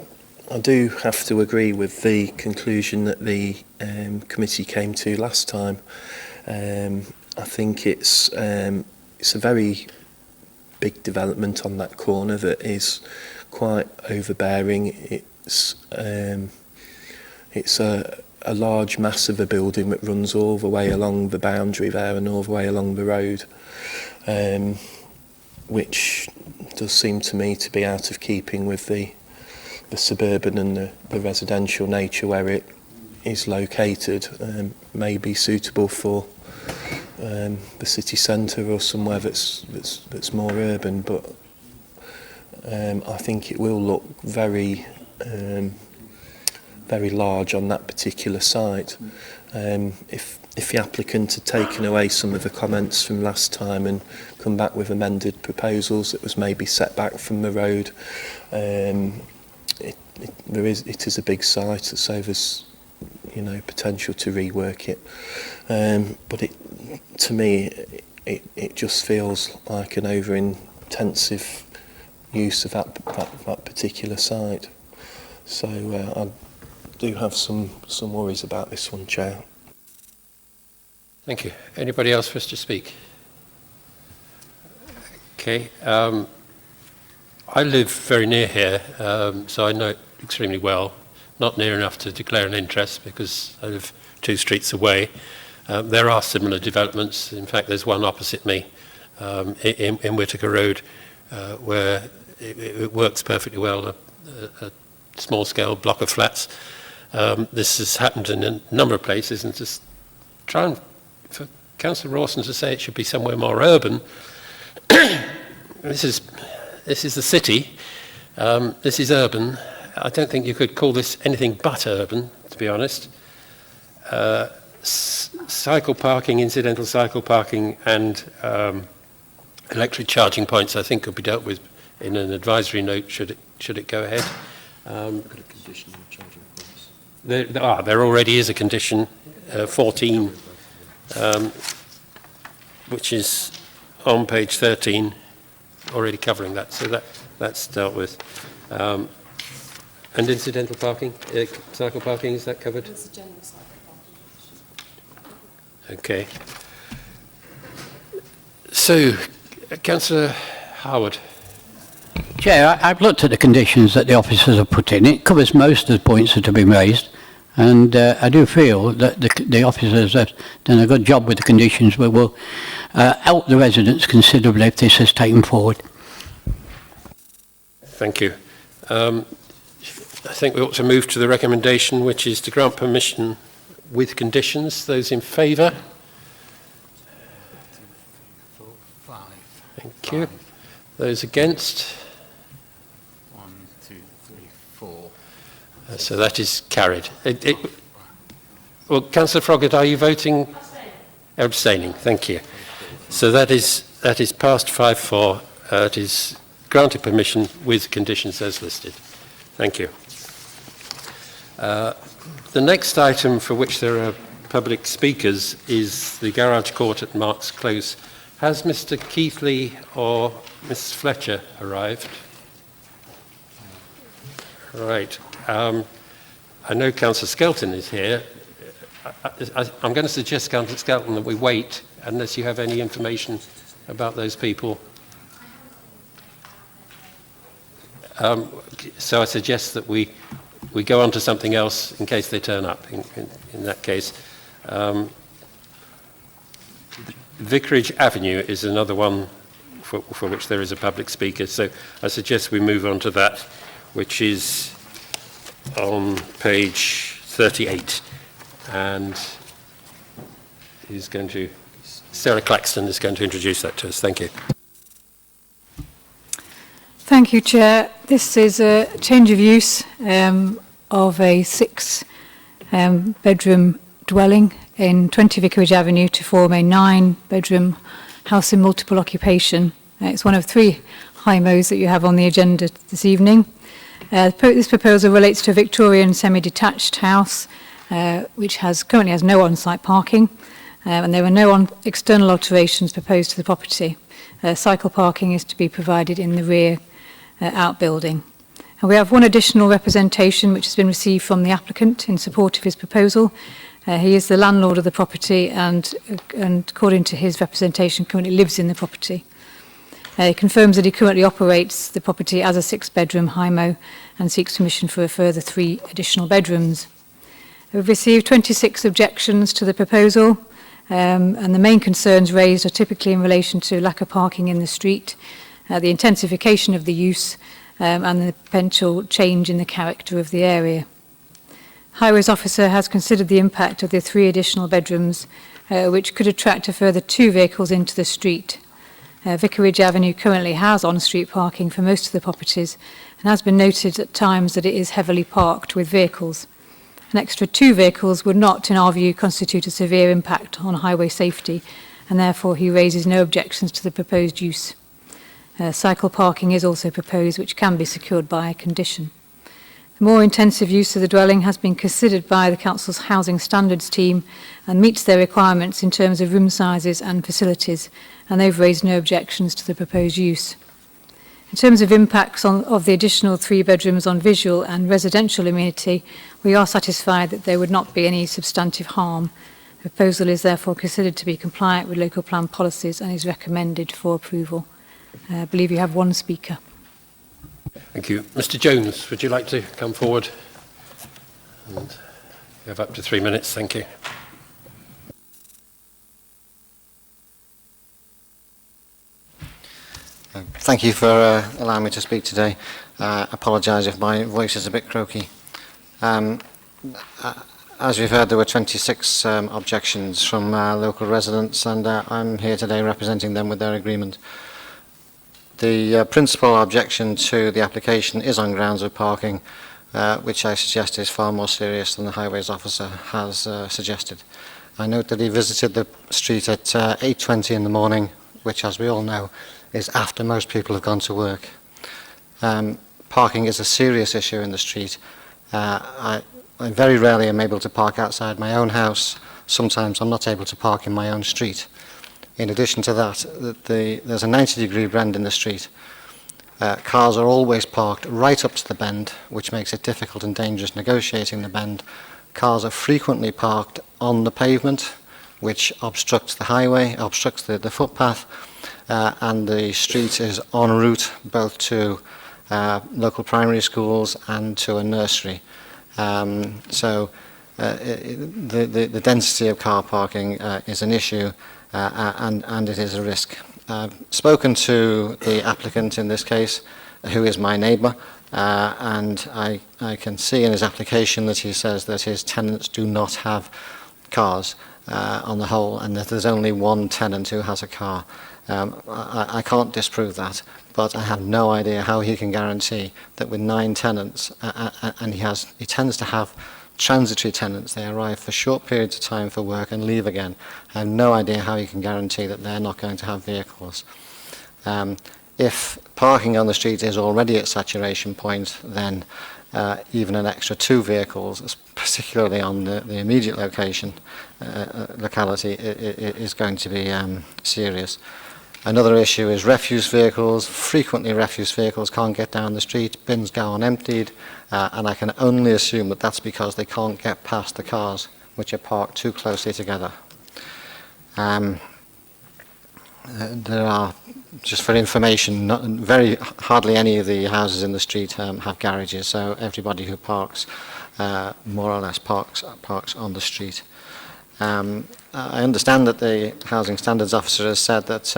[SPEAKER 4] I do have to agree with the conclusion that the committee came to last time. I think it's a very big development on that corner that is quite overbearing. It's a large mass of a building that runs all the way along the boundary there and all the way along the road, which does seem to me to be out of keeping with the suburban and the residential nature where it is located. May be suitable for the city centre or somewhere that's more urban, but I think it will look very very large on that particular site. If the applicant had taken away some of the comments from last time and come back with amended proposals that was maybe set back from the road, it is a big site, so there's potential to rework it. But to me it just feels like an over-intensive use of that particular site. So I do have some worries about this one, Chair.
[SPEAKER 1] Thank you. Anybody else wish to speak? Okay. I live very near here, so I know it extremely well. Not near enough to declare an interest because I live 2 streets away. There are similar developments. In fact, there's one opposite me in Whittaker Road where it works perfectly well, a small-scale block of flats. This has happened in a number of places, and just trying for Councillor Rawson to say it should be somewhere more urban. This is the city. This is urban. I don't think you could call this anything but urban, to be honest. Cycle parking, incidental cycle parking, and electric charging points, I think, could be dealt with in an advisory note. Should it go ahead? There already is a condition, 14, which is on page 13, already covering that. So that's dealt with. And incidental parking, cycle parking, is that covered? Okay. So, Councillor Howard.
[SPEAKER 14] Chair, I've looked at the conditions that the officers have put in. It covers most of the points that have been raised, and I do feel that the officers have done a good job with the conditions, but will help the residents considerably if this is taken forward.
[SPEAKER 1] Thank you. I think we ought to move to the recommendation, which is to grant permission with conditions. Those in favour? Thank you. Those against?
[SPEAKER 17] 1, 2, 3, 4.
[SPEAKER 1] So that is carried. Well, Councillor Froggatt, are you voting? Abstaining. Thank you. So that is passed 5-4. It is granted permission with conditions as listed. Thank you. The next item for which there are public speakers is the garage court at Marks Close. Has Mr. Keithley or Mrs. Fletcher arrived? Right. I know Councillor Skelton is here. I'm going to suggest, Councillor Skelton, that we wait unless you have any information about those people. So I suggest that we go on to something else in case they turn up, in that case. Vicarage Avenue is another one for which there is a public speaker, so I suggest we move on to that, which is on page 38, and Sarah Claxton is going to introduce that to us. Thank you.
[SPEAKER 18] Thank you, Chair. This is a change of use of a 6-bedroom dwelling in 20 Vicarage Avenue to form a 9-bedroom house in multiple occupation. It's one of 3 HIMOs that you have on the agenda this evening. This proposal relates to a Victorian semi-detached house which currently has no on-site parking, and there are no external alterations proposed to the property. Cycle parking is to be provided in the rear outbuilding. And we have one additional representation which has been received from the applicant in support of his proposal. He is the landlord of the property and according to his representation currently lives in the property. He confirms that he currently operates the property as a 6-bedroom HIMO and seeks permission for a further 3 additional bedrooms. We've received 26 objections to the proposal, and the main concerns raised are typically in relation to lack of parking in the street, the intensification of the use, and the potential change in the character of the area. Highways Officer has considered the impact of the 3 additional bedrooms, which could attract a further 2 vehicles into the street. Vicarage Avenue currently has on-street parking for most of the properties and has been noted at times that it is heavily parked with vehicles. An extra 2 vehicles would not, in our view, constitute a severe impact on highway safety, and therefore he raises no objections to the proposed use. Cycle parking is also proposed, which can be secured by a condition. The more intensive use of the dwelling has been considered by the Council's Housing Standards team and meets their requirements in terms of room sizes and facilities, and they've raised no objections to the proposed use. In terms of impacts of the additional 3 bedrooms on visual and residential amenity, we are satisfied that there would not be any substantive harm. The proposal is therefore considered to be compliant with local plan policies and is recommended for approval. I believe you have 1 speaker.
[SPEAKER 1] Thank you. Mr. Jones, would you like to come forward? And you have up to 3 minutes. Thank you.
[SPEAKER 19] Thank you for allowing me to speak today. I apologise if my voice is a bit croaky. As we've heard, there were 26 objections from local residents, and I'm here today representing them with their agreement. The principal objection to the application is on grounds of parking, which I suggest is far more serious than the Highways Officer has suggested. I note that he visited the street at 8:20 in the morning, which, as we all know, is after most people have gone to work. Parking is a serious issue in the street. I very rarely am able to park outside my own house. Sometimes I'm not able to park in my own street. In addition to that, there's a 90-degree bend in the street. Cars are always parked right up to the bend, which makes it difficult and dangerous negotiating the bend. Cars are frequently parked on the pavement, which obstructs the highway, obstructs the footpath, and the street is en route both to local primary schools and to a nursery. So the density of car parking is an issue, and it is a risk. I've spoken to the applicant in this case, who is my neighbour, and I can see in his application that he says that his tenants do not have cars on the whole, and that there's only one tenant who has a car. I can't disprove that, but I have no idea how he can guarantee that with 9 tenants, and he tends to have transitory tenants. They arrive for short periods of time for work and leave again. I have no idea how you can guarantee that they're not going to have vehicles. If parking on the street is already at saturation point, then even an extra 2 vehicles, particularly on the immediate locality, is going to be serious. Another issue is refuse vehicles. Frequently refuse vehicles can't get down the street, bins go unemptied, and I can only assume that that's because they can't get past the cars, which are parked too closely together. there are, just for information, hardly any of the houses in the street have garages, so everybody who parks more or less parks on the street. I understand that the Housing Standards Officer has said that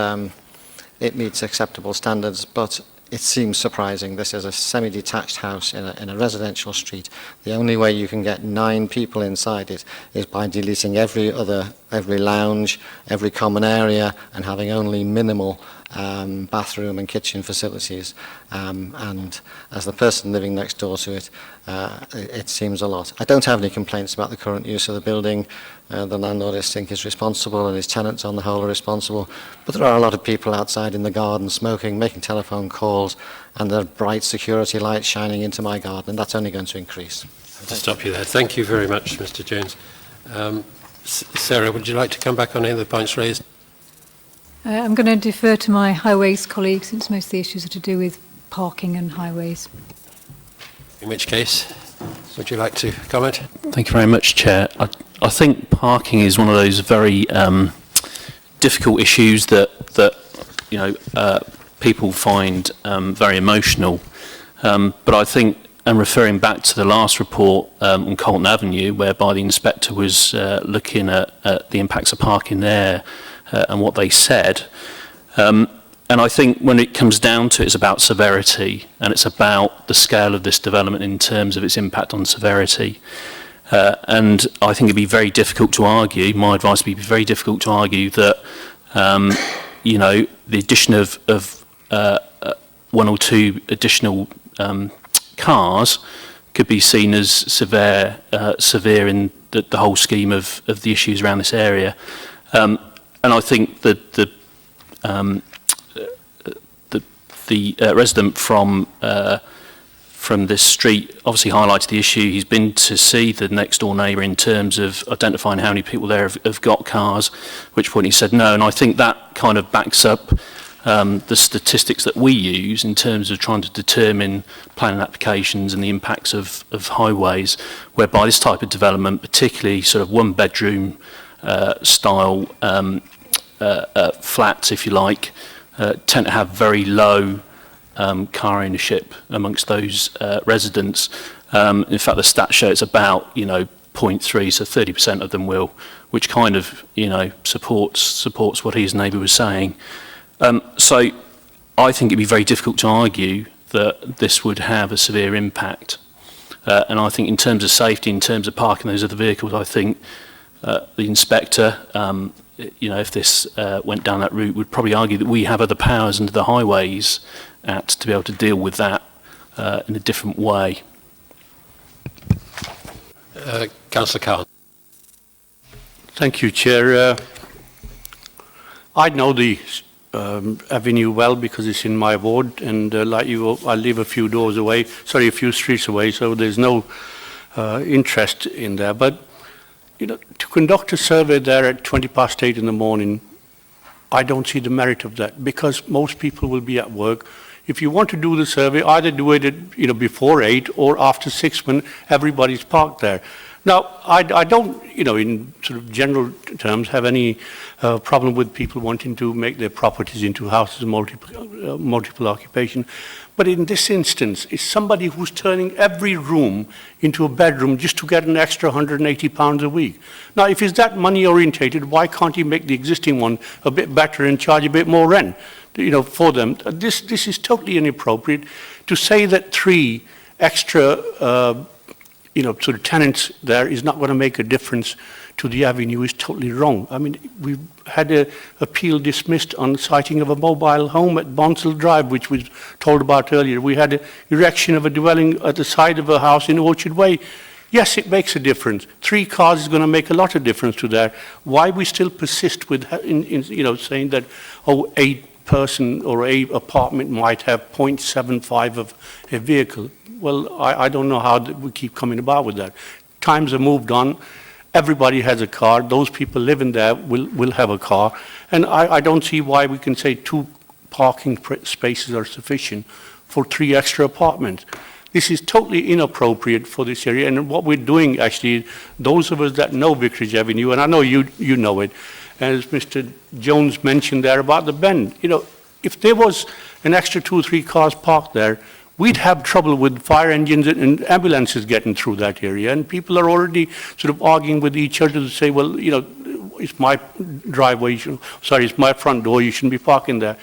[SPEAKER 19] it meets acceptable standards, but it seems surprising. This is a semi-detached house in a residential street. The only way you can get 9 people inside it is by deleting every lounge, every common area, and having only minimal bathroom and kitchen facilities. And as the person living next door to it, it seems a lot. I don't have any complaints about the current use of the building. The landlord, I think, is responsible, and his tenants on the whole are responsible. But there are a lot of people outside in the garden smoking, making telephone calls, and there are bright security lights shining into my garden, and that's only going to increase.
[SPEAKER 1] To stop you there. Thank you very much, Mr. Jones. Sarah, would you like to come back on any of the points raised?
[SPEAKER 18] I'm going to defer to my highways colleague, since most of the issues are to do with parking and highways.
[SPEAKER 1] In which case, would you like to comment?
[SPEAKER 20] Thank you very much, Chair. I think parking is one of those very difficult issues that people find very emotional. But I think, and referring back to the last report on Carleton Avenue, whereby the inspector was looking at the impacts of parking there and what they said, and I think when it comes down to it, it's about severity, and it's about the scale of this development in terms of its impact on severity. And I think it'd be very difficult to argue, my advice would be very difficult to argue that, the addition of 1 or 2 additional cars could be seen as severe in the whole scheme of the issues around this area. And I think that the resident from this street obviously highlighted the issue. He's been to see the next door neighbour in terms of identifying how many people there have got cars, which point he said no. And I think that kind of backs up the statistics that we use in terms of trying to determine planning applications and the impacts of highways, whereby this type of development, particularly sort of 1-bedroom style flats, if you like, tend to have very low car ownership amongst those residents. In fact, the stats show it's about 0.3, so 30% of them will, which kind of supports what his neighbour was saying. So I think it'd be very difficult to argue that this would have a severe impact. And I think in terms of safety, in terms of parking those other vehicles, I think the inspector, if this went down that route, would probably argue that we have other powers under the Highways Act to be able to deal with that in a different way.
[SPEAKER 1] Councillor Carleton.
[SPEAKER 15] Thank you, Chair. I know the avenue well because it's in my ward, and like you, I live a few few streets away, so there's no interest in there. But to conduct a survey there at 8:20 in the morning, I don't see the merit of that, because most people will be at work. If you want to do the survey, either do it at, before 8 or after 6 when everybody's parked there. Now, I don't, in sort of general terms, have any problem with people wanting to make their properties into houses of multiple occupation. But in this instance, it's somebody who's turning every room into a bedroom just to get an extra £180 a week. Now, if he's that money orientated, why can't he make the existing one a bit better and charge a bit more rent, for them? This is totally inappropriate. To say that 3 extra sort of tenants there is not going to make a difference to the avenue is totally wrong. I mean, we've had an appeal dismissed on siting of a mobile home at Bonsall Drive, which was told about earlier. We had an erection of a dwelling at the side of a house in Orchard Way. Yes, it makes a difference. 3 cars is going to make a lot of difference to that. Why we still persist with saying that, a person or a apartment might have 0.75 of a vehicle? Well, I don't know how we keep coming about with that. Times have moved on. Everybody has a car. Those people living there will have a car. And I don't see why we can say 2 parking spaces are sufficient for 3 extra apartments. This is totally inappropriate for this area. And what we're doing, actually, those of us that know Vicarage Avenue, and I know you know it, as Mr. Jones mentioned there about the bend. You know, if there was an extra 2 or 3 cars parked there, we'd have trouble with fire engines and ambulances getting through that area. And people are already sort of arguing with each other to say, well, you know, it's my driveway, it's my front door, you shouldn't be parking there.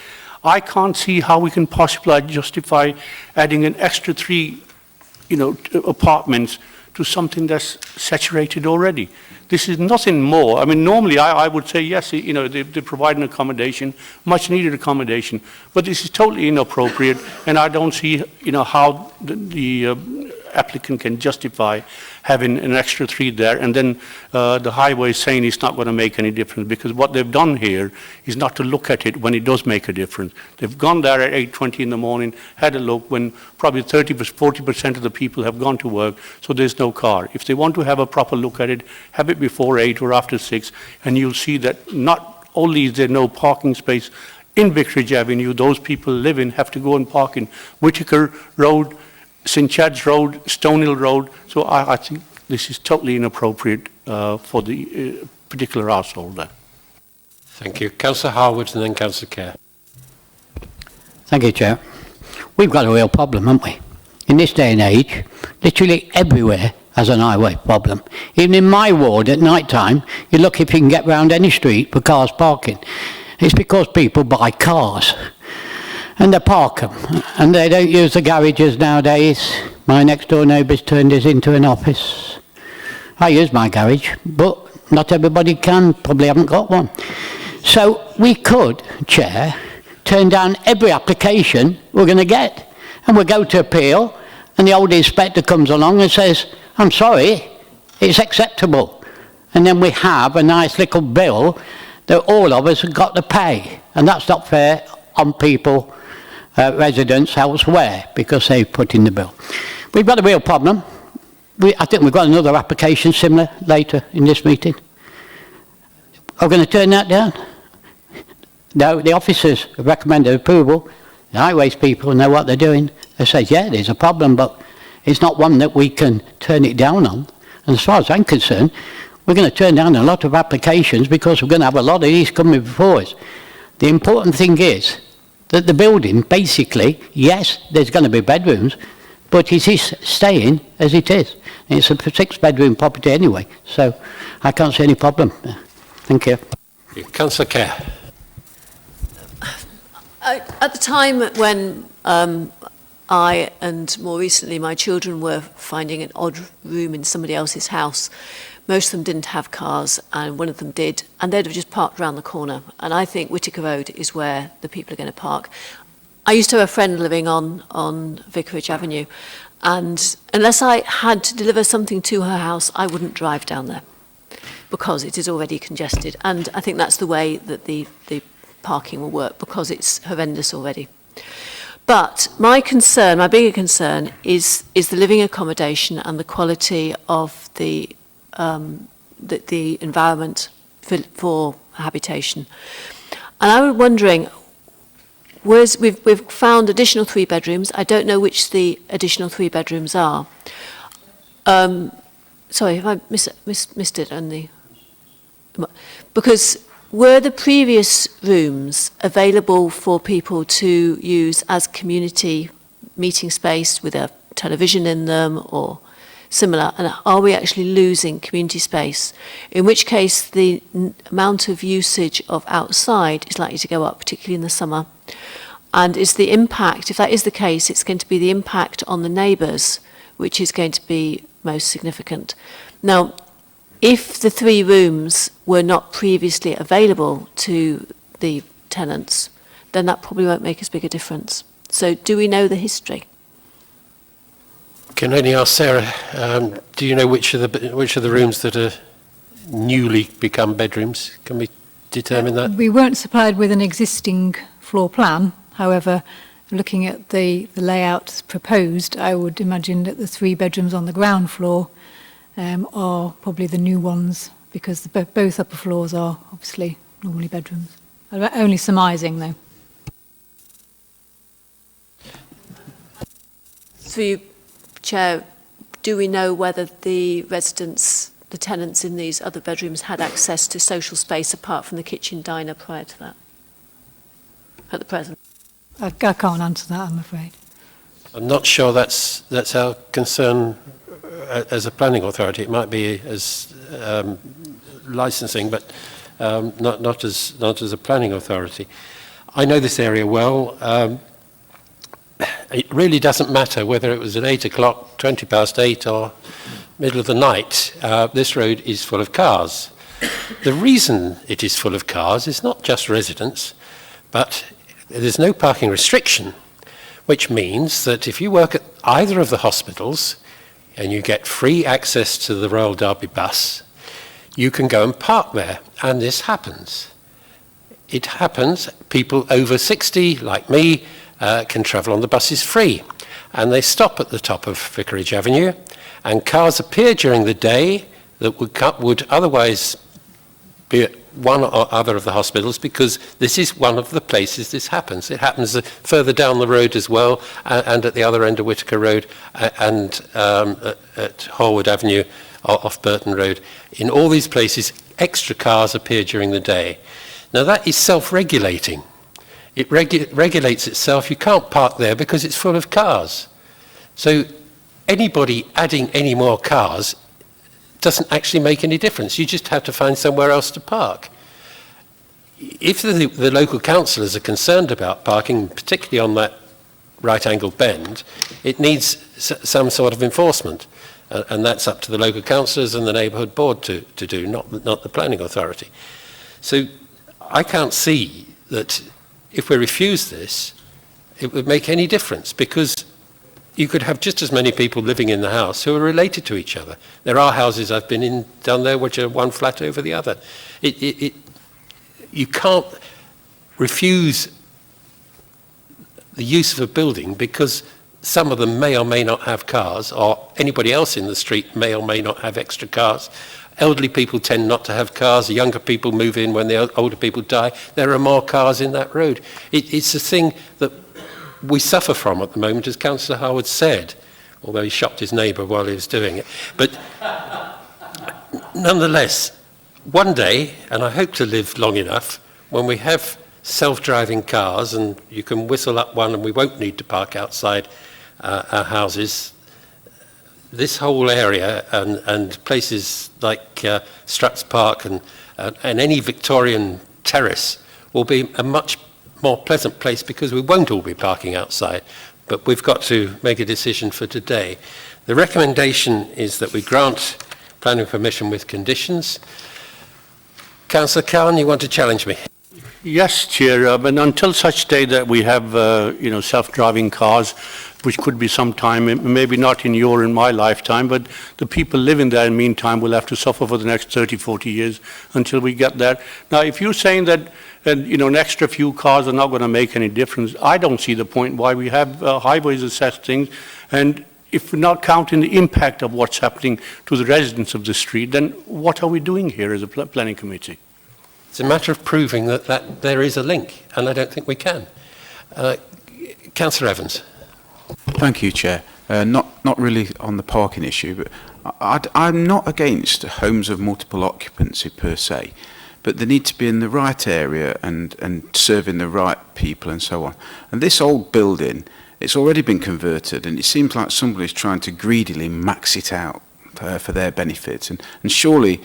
[SPEAKER 15] I can't see how we can possibly justify adding an extra 3, you know, apartments to something that's saturated already. This is nothing more. I mean, normally I would say, yes, you know, they provide an accommodation, much needed accommodation, but this is totally inappropriate, and I don't see, you know, how the applicant can justify having an extra 3 there, and then the highway is saying it's not going to make any difference, because what they've done here is not to look at it when it does make a difference. They've gone there at 8:20 in the morning, had a look when probably 40% of the people have gone to work, so there's no car. If they want to have a proper look at it, have it before 8 or after 6, and you'll see that not only is there no parking space in Vicarage Avenue, those people living have to go and park in Whitaker Road, St. Chad's Road, Stonehill Road, so I think this is totally inappropriate for the particular household there.
[SPEAKER 1] Thank you. Councillor Harwood and then Councillor Kerr.
[SPEAKER 14] Thank you, Chair. We've got a real problem, haven't we? In this day and age, literally everywhere has an highway problem. Even in my ward at night time, you look if you can get round any street for cars parking. It's because people buy cars. And they park them, and they don't use the garages nowadays. My next door neighbour's turned his into an office. I use my garage, but not everybody can, probably haven't got one. So we could, Chair, turn down every application we're going to get, and we'll go to appeal, and the old inspector comes along and says, I'm sorry, it's acceptable. And then we have a nice little bill that all of us have got to pay, and that's not fair on people, residents elsewhere, because they put in the bill. We've got a real problem. I think we've got another application similar later in this meeting. Are we going to turn that down? No, the officers have recommended approval. The highways people know what they're doing. They say, yeah, there's a problem, but it's not one that we can turn it down on. And as far as I'm concerned, we're going to turn down a lot of applications because we're going to have a lot of these coming before us. The important thing is that the building, basically, yes, there's going to be bedrooms, but it is staying as it is. It's a 6-bedroom property anyway, so I can't see any problem. Thank you.
[SPEAKER 1] Councillor Kerr.
[SPEAKER 7] At the time when I and more recently my children were finding an odd room in somebody else's house, most of them didn't have cars and one of them did, and they'd have just parked around the corner. And I think Whitaker Road is where the people are going to park. I used to have a friend living on Vicarage Avenue, and unless I had to deliver something to her house, I wouldn't drive down there because it is already congested. And I think that's the way that the parking will work, because it's horrendous already. But my concern, my bigger concern, is the living accommodation and the quality of the environment for habitation. And I was wondering, we've found additional 3 bedrooms. I don't know which the additional 3 bedrooms are. Sorry, have I missed it on the... Because were the previous rooms available for people to use as community meeting space with a television in them or similar? And are we actually losing community space? In which case, the amount of usage of outside is likely to go up, particularly in the summer. And is the impact, if that is the case, it's going to be the impact on the neighbours, which is going to be most significant. Now, if the 3 rooms were not previously available to the tenants, then that probably won't make as big a difference. So do we know the history?
[SPEAKER 1] Can only ask Sarah, do you know which of the rooms that are newly become bedrooms? Can we determine that?
[SPEAKER 18] We weren't supplied with an existing floor plan. However, looking at the layout proposed, I would imagine that the 3 bedrooms on the ground floor are probably the new ones, because both upper floors are obviously normally bedrooms. I'm only surmising, though.
[SPEAKER 7] Through you, Chair, do we know whether the residents the tenants in these other bedrooms had access to social space apart from the kitchen diner prior to that, at the present.
[SPEAKER 18] I can't answer that, I'm afraid.
[SPEAKER 1] I'm not sure that's our concern as a planning authority. It might be as licensing, but not as a planning authority. I know this area well. It really doesn't matter whether it was at 8 o'clock, 20 past 8 or middle of the night. This road is full of cars. The reason it is full of cars is not just residents, but there's no parking restriction, which means that if you work at either of the hospitals and you get free access to the Royal Derby bus, you can go and park there, and this happens. It happens. People over 60, like me, can travel on the buses free, and they stop at the top of Vicarage Avenue, and cars appear during the day that would otherwise be at one or other of the hospitals, because this is one of the places this happens. It happens further down the road as well, and at the other end of Whitaker Road, and at Horwood Avenue off Burton Road. In all these places, extra cars appear during the day. Now that is self-regulating. It regulates itself. You can't park there because it's full of cars. So anybody adding any more cars doesn't actually make any difference. You just have to find somewhere else to park. If the local councillors are concerned about parking, particularly on that right-angled bend, it needs some sort of enforcement. And that's up to the local councillors and the neighbourhood board to do, not the planning authority. So I can't see that if we refuse this, it would make any difference, because you could have just as many people living in the house who are related to each other. There are houses I've been in down there which are one flat over the other. You can't refuse the use of a building because some of them may or may not have cars, or anybody else in the street may or may not have extra cars. Elderly people tend not to have cars. Younger people move in when the older people die. There are more cars in that road. It's a thing that we suffer from at the moment, as Councillor Harwood said, although he shocked his neighbour while he was doing it. But nonetheless, one day, and I hope to live long enough, when we have self-driving cars and you can whistle up one and we won't need to park outside our houses, this whole area and places like Strutt's Park and any Victorian terrace will be a much more pleasant place, because we won't all be parking outside. But we've got to make a decision for today. The recommendation is that we grant planning permission with conditions. Councillor Khan, you want to challenge me?
[SPEAKER 15] Yes, Chair, but until such day that we have, self-driving cars, which could be sometime, maybe not in your and my lifetime, but the people living there in the meantime will have to suffer for the next 30, 40 years until we get there. Now, if you're saying that, an extra few cars are not going to make any difference, I don't see the point why we have highways assessed things, and if we're not counting the impact of what's happening to the residents of the street, then what are we doing here as a planning committee?
[SPEAKER 1] It's a matter of proving that there is a link, and I don't think we can. Councillor Evans.
[SPEAKER 6] Thank you, Chair. Not really on the parking issue, but I'm not against homes of multiple occupancy per se, but they need to be in the right area and serving the right people and so on. And this old building, it's already been converted, and it seems like somebody's trying to greedily max it out for their benefit. And surely,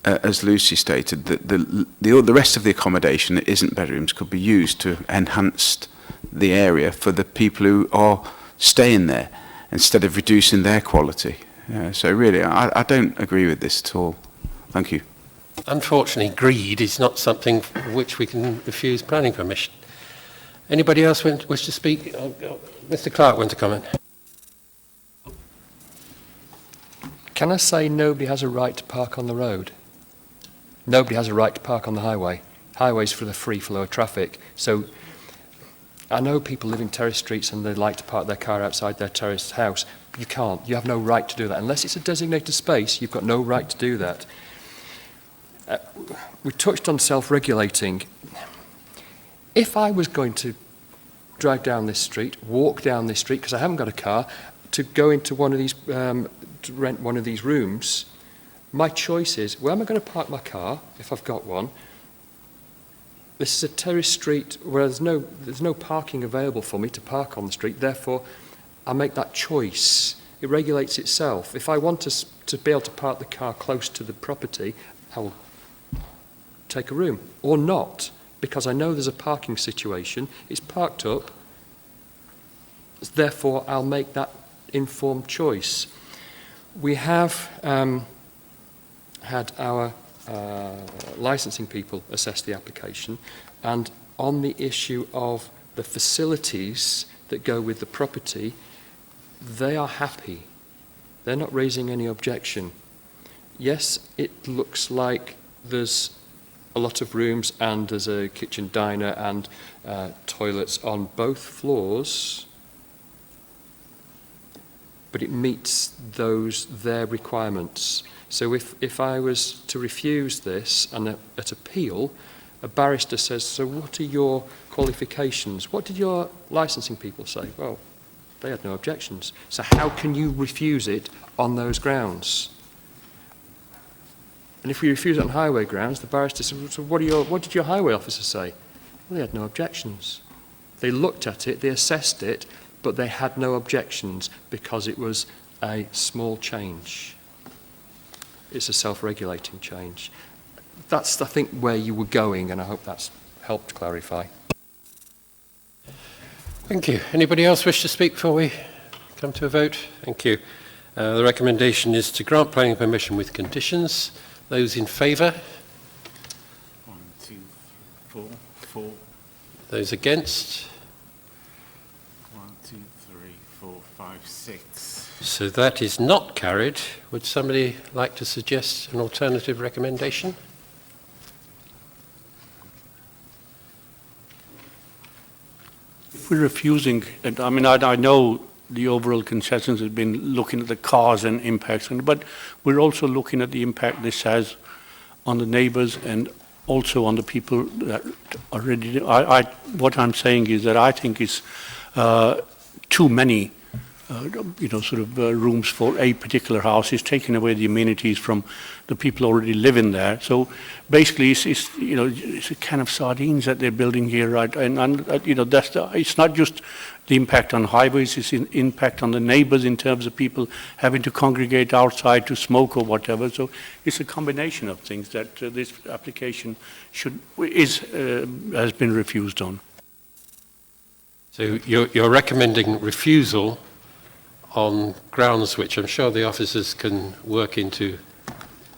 [SPEAKER 6] as Lucy stated, the rest of the accommodation that isn't bedrooms could be used to enhance the area for the people who are staying there, instead of reducing their quality. So really, I don't agree with this at all. Thank you.
[SPEAKER 1] Unfortunately, greed is not something for which we can refuse planning permission. Anybody else wish to speak? Mr. Clark wants to comment.
[SPEAKER 3] Can I say nobody has a right to park on the road? Nobody has a right to park on the highway. Highway's for the free flow of traffic. So I know people live in terrace streets and they like to park their car outside their terraced house. You can't. You have no right to do that. Unless it's a designated space, you've got no right to do that. We touched on self-regulating. If I was going to drive down this street, walk down this street, because I haven't got a car, to go into one of these, to rent one of these rooms, My choice is, where am I going to park my car, if I've got one? This is a terrace street where there's no parking available for me to park on the street, therefore I make that choice. It regulates itself. If I want to be able to park the car close to the property, I will take a room, or not, because I know there's a parking situation, it's parked up, therefore I'll make that informed choice. We have had our licensing people assess the application, and on the issue of the facilities that go with the property, they are happy. They're not raising any objection. Yes, it looks like there's a lot of rooms and there's a kitchen diner and toilets on both floors, but it meets their requirements. So if I was to refuse this and at appeal, a barrister says, so what are your qualifications? What did your licensing people say? Well, they had no objections. So how can you refuse it on those grounds? And if we refuse it on highway grounds, the barrister said, so what did your highway officer say? Well, they had no objections. They looked at it, they assessed it, but they had no objections because it was a small change. It's a self-regulating change. That's, I think, where you were going, and I hope that's helped clarify.
[SPEAKER 1] Thank you. Anybody else wish to speak before we come to a vote? Thank you. The recommendation is to grant planning permission with conditions. Those in favour?
[SPEAKER 16] 1, 2, 3, 4, 4.
[SPEAKER 1] Those against?
[SPEAKER 16] 1, 2, 3, 4, 5, 6.
[SPEAKER 1] So that is not carried. Would somebody like to suggest an alternative recommendation?
[SPEAKER 15] If we're refusing, and I mean, I know the overall consensus has been looking at the cause and impacts, but we're also looking at the impact this has on the neighbours and also on the people that already. What I'm saying is that I think it's too many, rooms for a particular house. It's taking away the amenities from the people already living there. So basically, it's a can of sardines that they're building here, right? And it's not just the impact on highways, it's an impact on the neighbours in terms of people having to congregate outside to smoke or whatever. So it's a combination of things that this application has been refused on.
[SPEAKER 1] So you're recommending refusal on grounds which I'm sure the officers can work into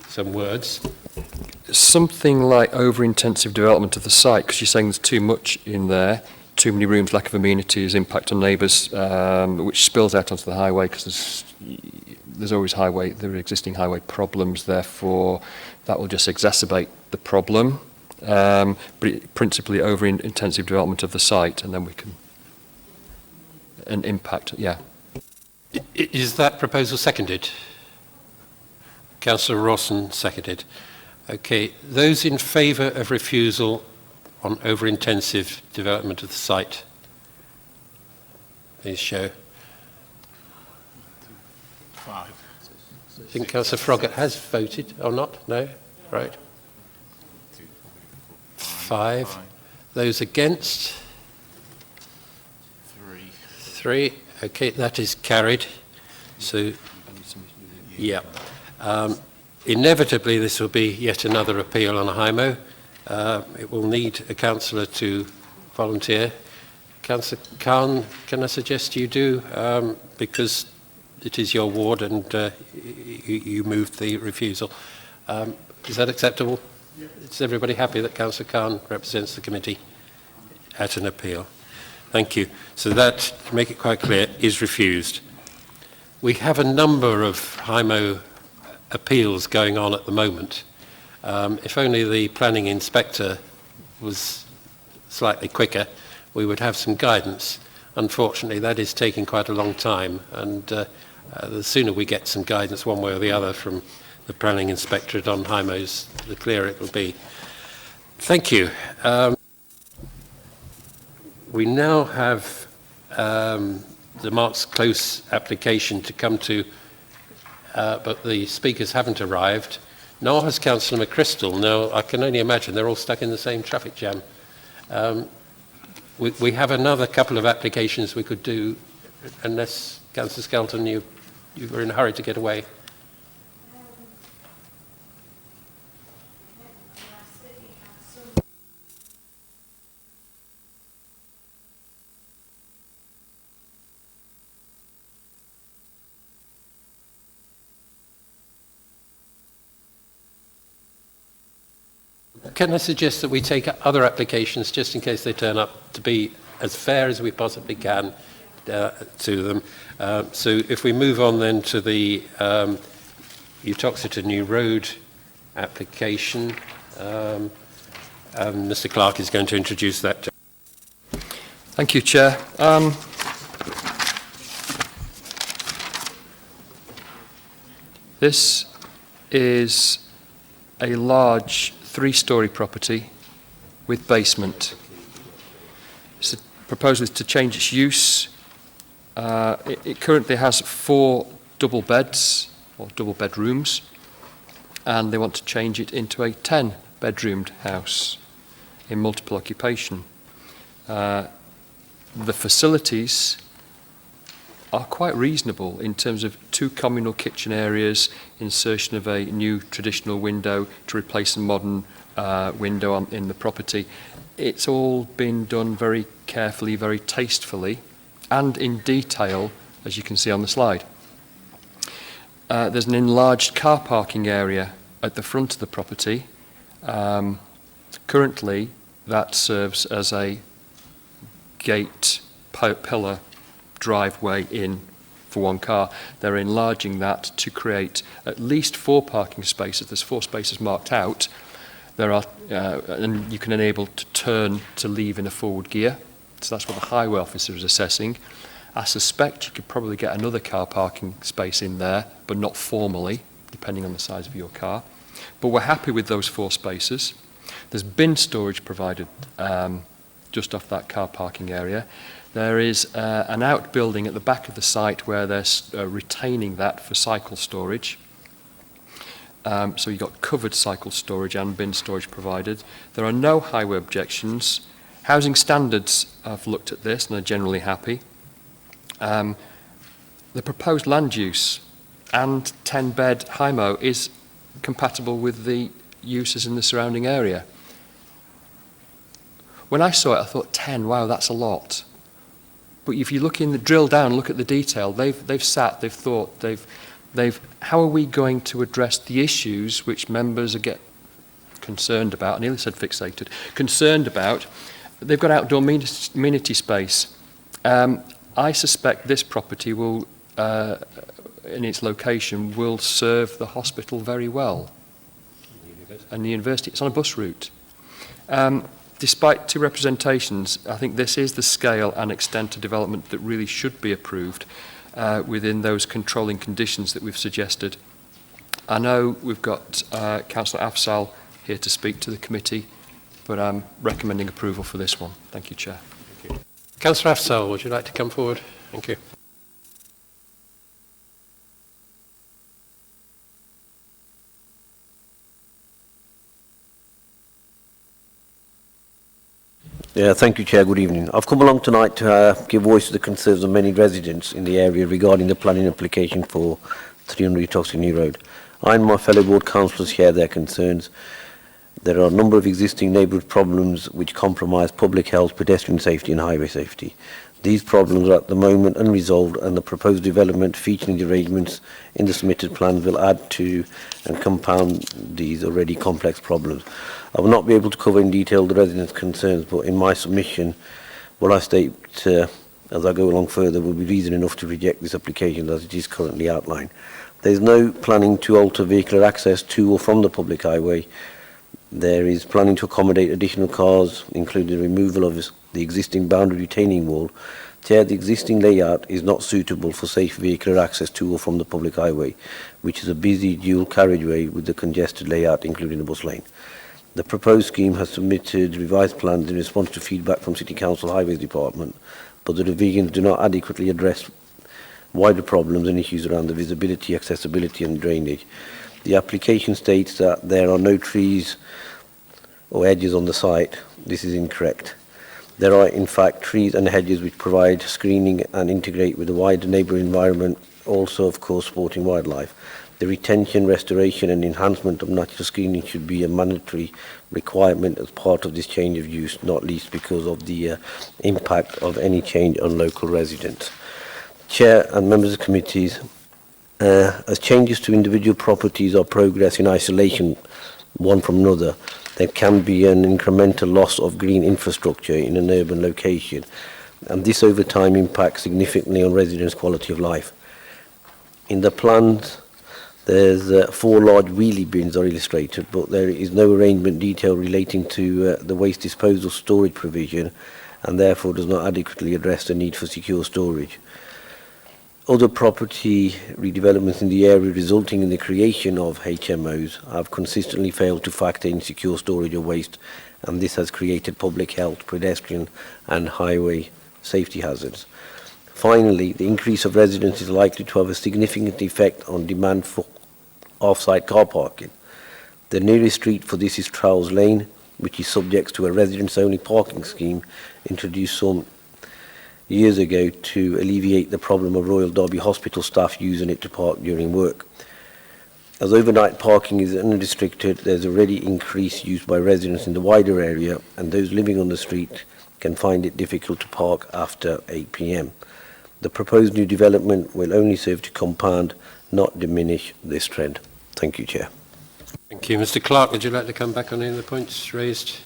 [SPEAKER 1] some words.
[SPEAKER 3] Something like over-intensive development of the site, because you're saying there's too much in there, too many rooms, lack of amenities, impact on neighbours, which spills out onto the highway because there's always there are existing highway problems, therefore that will just exacerbate the problem. But principally over-intensive development of the site, and then we can... an impact, yeah.
[SPEAKER 1] Is that proposal seconded? Councillor Rawson seconded. Okay, those in favour of refusal on over-intensive development of the site, please show.
[SPEAKER 16] 5.
[SPEAKER 1] I think Councillor Froggatt has voted, or not? No? Right. 5. Those against? 3. Okay, that is carried. So, yeah. Inevitably, this will be yet another appeal on a HIMO. It will need a councillor to volunteer. Councillor Khan, can I suggest you do, because it is your ward and you moved the refusal. Is that acceptable? Yeah. Is everybody happy that Councillor Khan represents the committee at an appeal? Thank you. So that, to make it quite clear, is refused. We have a number of HIMO appeals going on at the moment. If only the planning inspector was slightly quicker, we would have some guidance. Unfortunately, that is taking quite a long time, and the sooner we get some guidance one way or the other from the planning inspectorate on HIMOs, the clearer it will be. Thank you. We now have the Marks Close application to come to but the speakers haven't arrived, nor has Councillor McChrystal. Now, I can only imagine they're all stuck in the same traffic jam. We have another couple of applications we could do, unless, Councillor Skelton, you were in a hurry to get away. Can I suggest that we take other applications just in case they turn up to be as fair as we possibly can to them? So if we move on then to the Uttoxeter New Road application, and Mr. Clark is going to introduce that.
[SPEAKER 3] Thank you, Chair. This is a large 3-storey property with basement. The proposal is to change its use. It currently has 4 double beds or double bedrooms, and they want to change it into a 10-bedroomed house in multiple occupation. The facilities are quite reasonable in terms of 2 communal kitchen areas, insertion of a new traditional window to replace a modern window in the property. It's all been done very carefully, very tastefully, and in detail, as you can see on the slide. There's an enlarged car parking area at the front of the property. Currently, that serves as a gate pillar driveway in for 1 car. They're enlarging that to create at least 4 parking spaces. There's 4 spaces marked out. There are, and you can enable to turn to leave in a forward gear. So that's what the highway officer is assessing. I suspect you could probably get another car parking space in there, but not formally, depending on the size of your car. But we're happy with those 4 spaces. There's bin storage provided just off that car parking area. There is an outbuilding at the back of the site where they're retaining that for cycle storage. So you've got covered cycle storage and bin storage provided. There are no highway objections. Housing standards have looked at this and are generally happy. The proposed land use and 10-bed HIMO is compatible with the uses in the surrounding area. When I saw it, I thought 10, wow, that's a lot. But if you look in the drill down, look at the detail, they've sat, they've thought, how are we going to address the issues which members get concerned about? I nearly said fixated. Concerned about. They've got outdoor amenity space. I suspect this property will, in its location, will serve the hospital very well. And the university. It's on a bus route. Despite 2 representations, I think this is the scale and extent of development that really should be approved within those controlling conditions that we've suggested. I know we've got Councillor Afzal here to speak to the committee, but I'm recommending approval for this one. Thank you, Chair.
[SPEAKER 1] Thank you. Councillor Afzal, would you like to come forward? Thank you.
[SPEAKER 2] Yeah, thank you, Chair. Good evening. I've come along tonight to give voice to the concerns of many residents in the area regarding the planning application for 300 Uttoxeter New Road. I and my fellow ward councillors share their concerns. There are a number of existing neighbourhood problems which compromise public health, pedestrian safety and highway safety. These problems are at the moment unresolved, and the proposed development featuring the arrangements in the submitted plans will add to and compound these already complex problems. I will not be able to cover in detail the residents' concerns, but in my submission, what I state as I go along further will be reason enough to reject this application as it is currently outlined. There is no planning to alter vehicular access to or from the public highway. There is planning to accommodate additional cars, including the removal of the existing boundary retaining wall. Chair, the existing layout is not suitable for safe vehicular access to or from the public highway, which is a busy dual carriageway with the congested layout, including the bus lane. The proposed scheme has submitted revised plans in response to feedback from City Council Highways Department, but the revisions do not adequately address wider problems and issues around the visibility, accessibility and drainage. The application states that there are no trees or hedges on the site. This is incorrect. There are in fact trees and hedges which provide screening and integrate with the wider neighbouring environment, also of course supporting wildlife. The retention, restoration and enhancement of natural screening should be a mandatory requirement as part of this change of use, not least because of the impact of any change on local residents. Chair and members of committees, as changes to individual properties or progress in isolation one from another, there can be an incremental loss of green infrastructure in an urban location, and this over time impacts significantly on residents' quality of life. In the plans, there's 4 large wheelie bins are illustrated, but there is no arrangement detail relating to the waste disposal storage provision, and therefore does not adequately address the need for secure storage. Other property redevelopments in the area resulting in the creation of HMOs have consistently failed to factor in secure storage of waste, and this has created public health, pedestrian and highway safety hazards. Finally, the increase of residents is likely to have a significant effect on demand for off-site car parking. The nearest street for this is Trowles Lane, which is subject to a residents-only parking scheme introduced some years ago to alleviate the problem of Royal Derby Hospital staff using it to park during work. As overnight parking is unrestricted, there's already increased use by residents in the wider area, and those living on the street can find it difficult to park after 8 p.m. The proposed new development will only serve to compound, not diminish this trend. Thank you, Chair.
[SPEAKER 1] Thank you. Mr. Clark, would you like to come back on any of the points raised?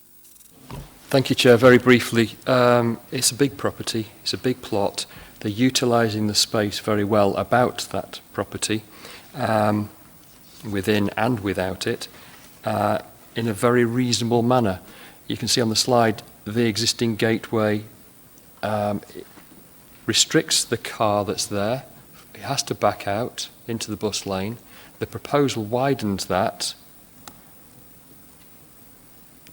[SPEAKER 3] Thank you, Chair. Very briefly, it's a big property, it's a big plot. They're utilising the space very well about that property, within and without it, in a very reasonable manner. You can see on the slide the existing gateway restricts the car that's there. It has to back out into the bus lane. The proposal widens that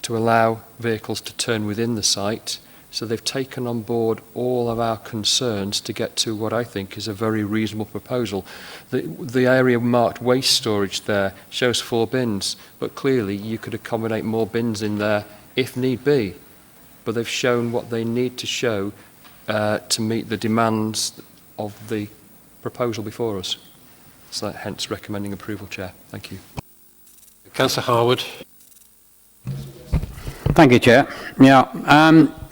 [SPEAKER 3] to allow vehicles to turn within the site. So they've taken on board all of our concerns to get to what I think is a very reasonable proposal. The area marked waste storage there shows 4 bins, but clearly you could accommodate more bins in there if need be. But they've shown what they need to show to meet the demands of the proposal before us. So hence recommending approval, Chair. Thank you.
[SPEAKER 1] Councillor Harwood.
[SPEAKER 14] Thank you, Chair. Yeah.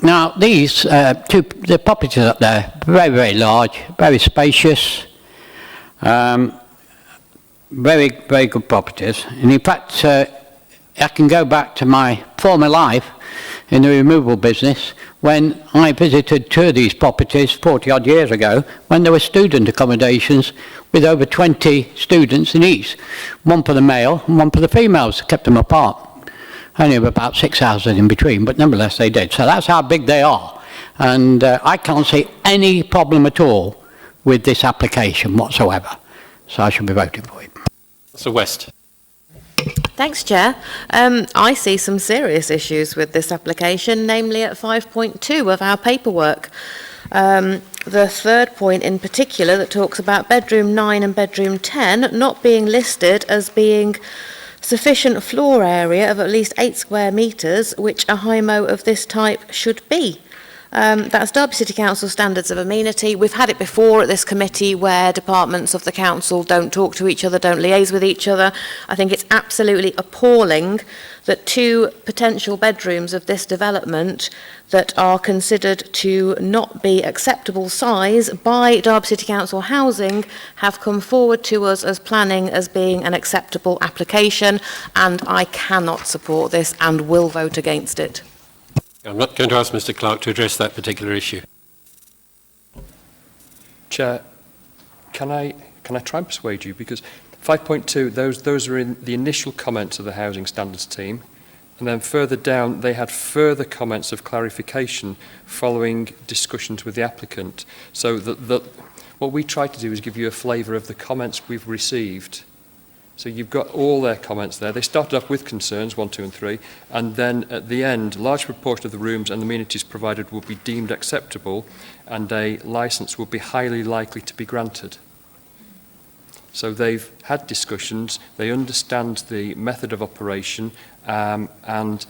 [SPEAKER 14] Now, these the properties up there, very, very large, very spacious, very, very good properties. And in fact, I can go back to my former life in the removal business when I visited 2 of these properties 40-odd years ago when there were student accommodations with over 20 students in each, one for the male and one for the females, kept them apart. Only about 6 houses in between, but nevertheless they did. So that's how big they are. And I can't see any problem at all with this application whatsoever. So I should be voting for it.
[SPEAKER 1] So West.
[SPEAKER 9] Thanks, Chair. I see some serious issues with this application, namely at 5.2 of our paperwork. The 3rd point in particular that talks about bedroom 9 and bedroom 10 not being listed as being sufficient floor area of at least 8 square metres, which a HMO of this type should be. That's Derby City Council standards of amenity. We've had it before at this committee where departments of the council don't talk to each other, don't liaise with each other. I think it's absolutely appalling that 2 potential bedrooms of this development that are considered to not be acceptable size by Derby City Council Housing have come forward to us as planning as being an acceptable application, and I cannot support this and will vote against it.
[SPEAKER 1] I'm not going to ask Mr. Clark to address that particular issue.
[SPEAKER 3] Chair, can I try and persuade you? Because 5.2, those are in the initial comments of the Housing Standards team, and then further down they had further comments of clarification following discussions with the applicant. So what we try to do is give you a flavour of the comments we've received. So you've got all their comments there. They started off with concerns, 1, 2 and 3, and then at the end, a large proportion of the rooms and amenities provided will be deemed acceptable and a licence will be highly likely to be granted. So they've had discussions, they understand the method of operation, and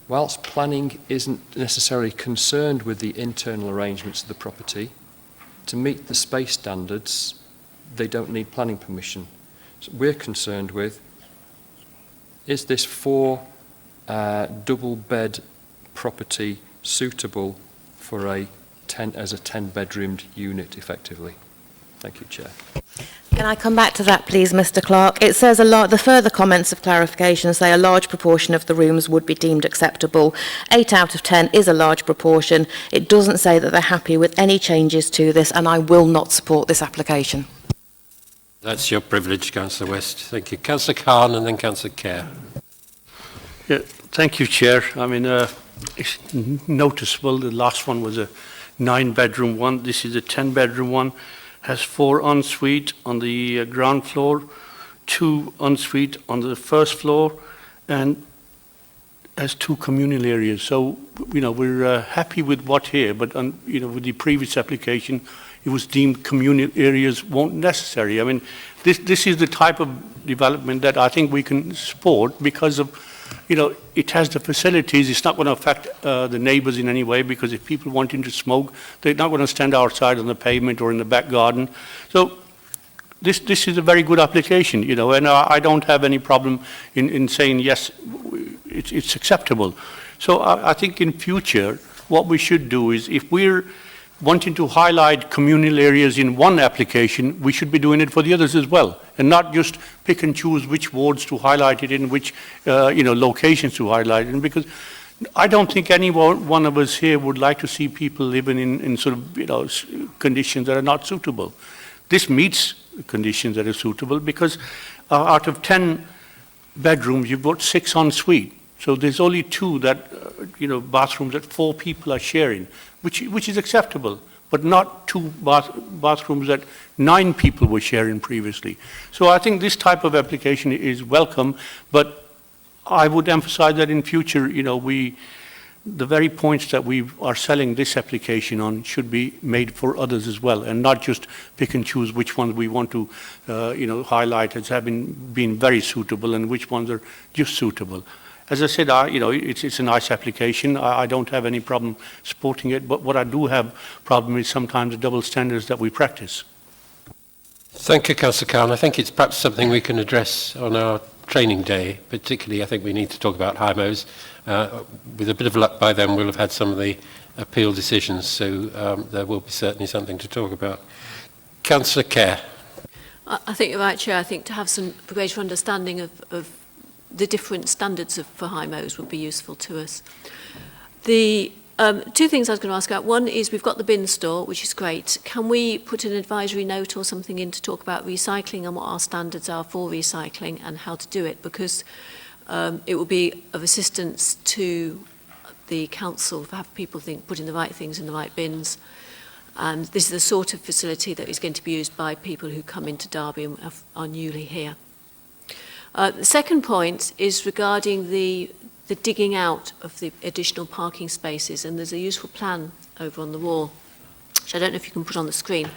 [SPEAKER 3] whilst planning isn't necessarily concerned with the internal arrangements of the property, to meet the space standards, they don't need planning permission. So we're concerned with, is this 4 double bed property suitable for a 10-bedroomed unit effectively? Thank you, Chair.
[SPEAKER 9] Can I come back to that, please, Mr. Clark? It says the further comments of clarification say a large proportion of the rooms would be deemed acceptable. 8 out of 10 is a large proportion. It doesn't say that they're happy with any changes to this, and I will not support this application.
[SPEAKER 1] That's your privilege, Councillor West. Thank you. Councillor Khan and then Councillor Kerr.
[SPEAKER 15] Yeah, thank you, Chair. I mean, it's noticeable. The last one was a 9-bedroom one. This is a 10-bedroom one. Has 4 ensuite on the ground floor, 2 ensuite on the first floor, and has 2 communal areas. So, we're happy with what here, but, with the previous application, it was deemed communal areas weren't necessary. I mean, this is the type of development that I think we can support because of, it has the facilities. It's not going to affect the neighbours in any way, because if people wanting to smoke, they're not going to stand outside on the pavement or in the back garden. So this is a very good application, and I don't have any problem in saying, yes, it's acceptable. So I think in future, what we should do is, if we're wanting to highlight communal areas in one application, we should be doing it for the others as well, and not just pick and choose which wards to highlight it in, which locations to highlight it in, because I don't think any one of us here would like to see people living in sort of conditions that are not suitable. This meets conditions that are suitable, because out of 10 bedrooms, you've got 6 en suite. So there's only 2 that, bathrooms that 4 people are sharing, which is acceptable, but not 2 bathrooms that 9 people were sharing previously. So I think this type of application is welcome, but I would emphasize that in future, the very points that we are selling this application on should be made for others as well, and not just pick and choose which ones we want to, highlight as having been very suitable and which ones are just suitable. As I said, it's a nice application. I don't have any problem supporting it, but what I do have problem is sometimes the double standards that we practice.
[SPEAKER 1] Thank you, Councillor Khan. I think it's perhaps something we can address on our training day. Particularly, I think we need to talk about HIMOs. With a bit of luck by then, we'll have had some of the appeal decisions, so there will be certainly something to talk about. Councillor Kerr.
[SPEAKER 7] I think you're right, Chair. I think to have some greater understanding of the different standards for HIMOs would be useful to us. The 2 things I was going to ask about. One is we've got the bin store, which is great. Can we put an advisory note or something in to talk about recycling and what our standards are for recycling and how to do it? Because it will be of assistance to the council to have people putting the right things in the right bins. And this is the sort of facility that is going to be used by people who come into Derby and are newly here. The second point is regarding the digging out of the additional parking spaces, and there's a useful plan over on the wall, which I don't know if you can put on the screen,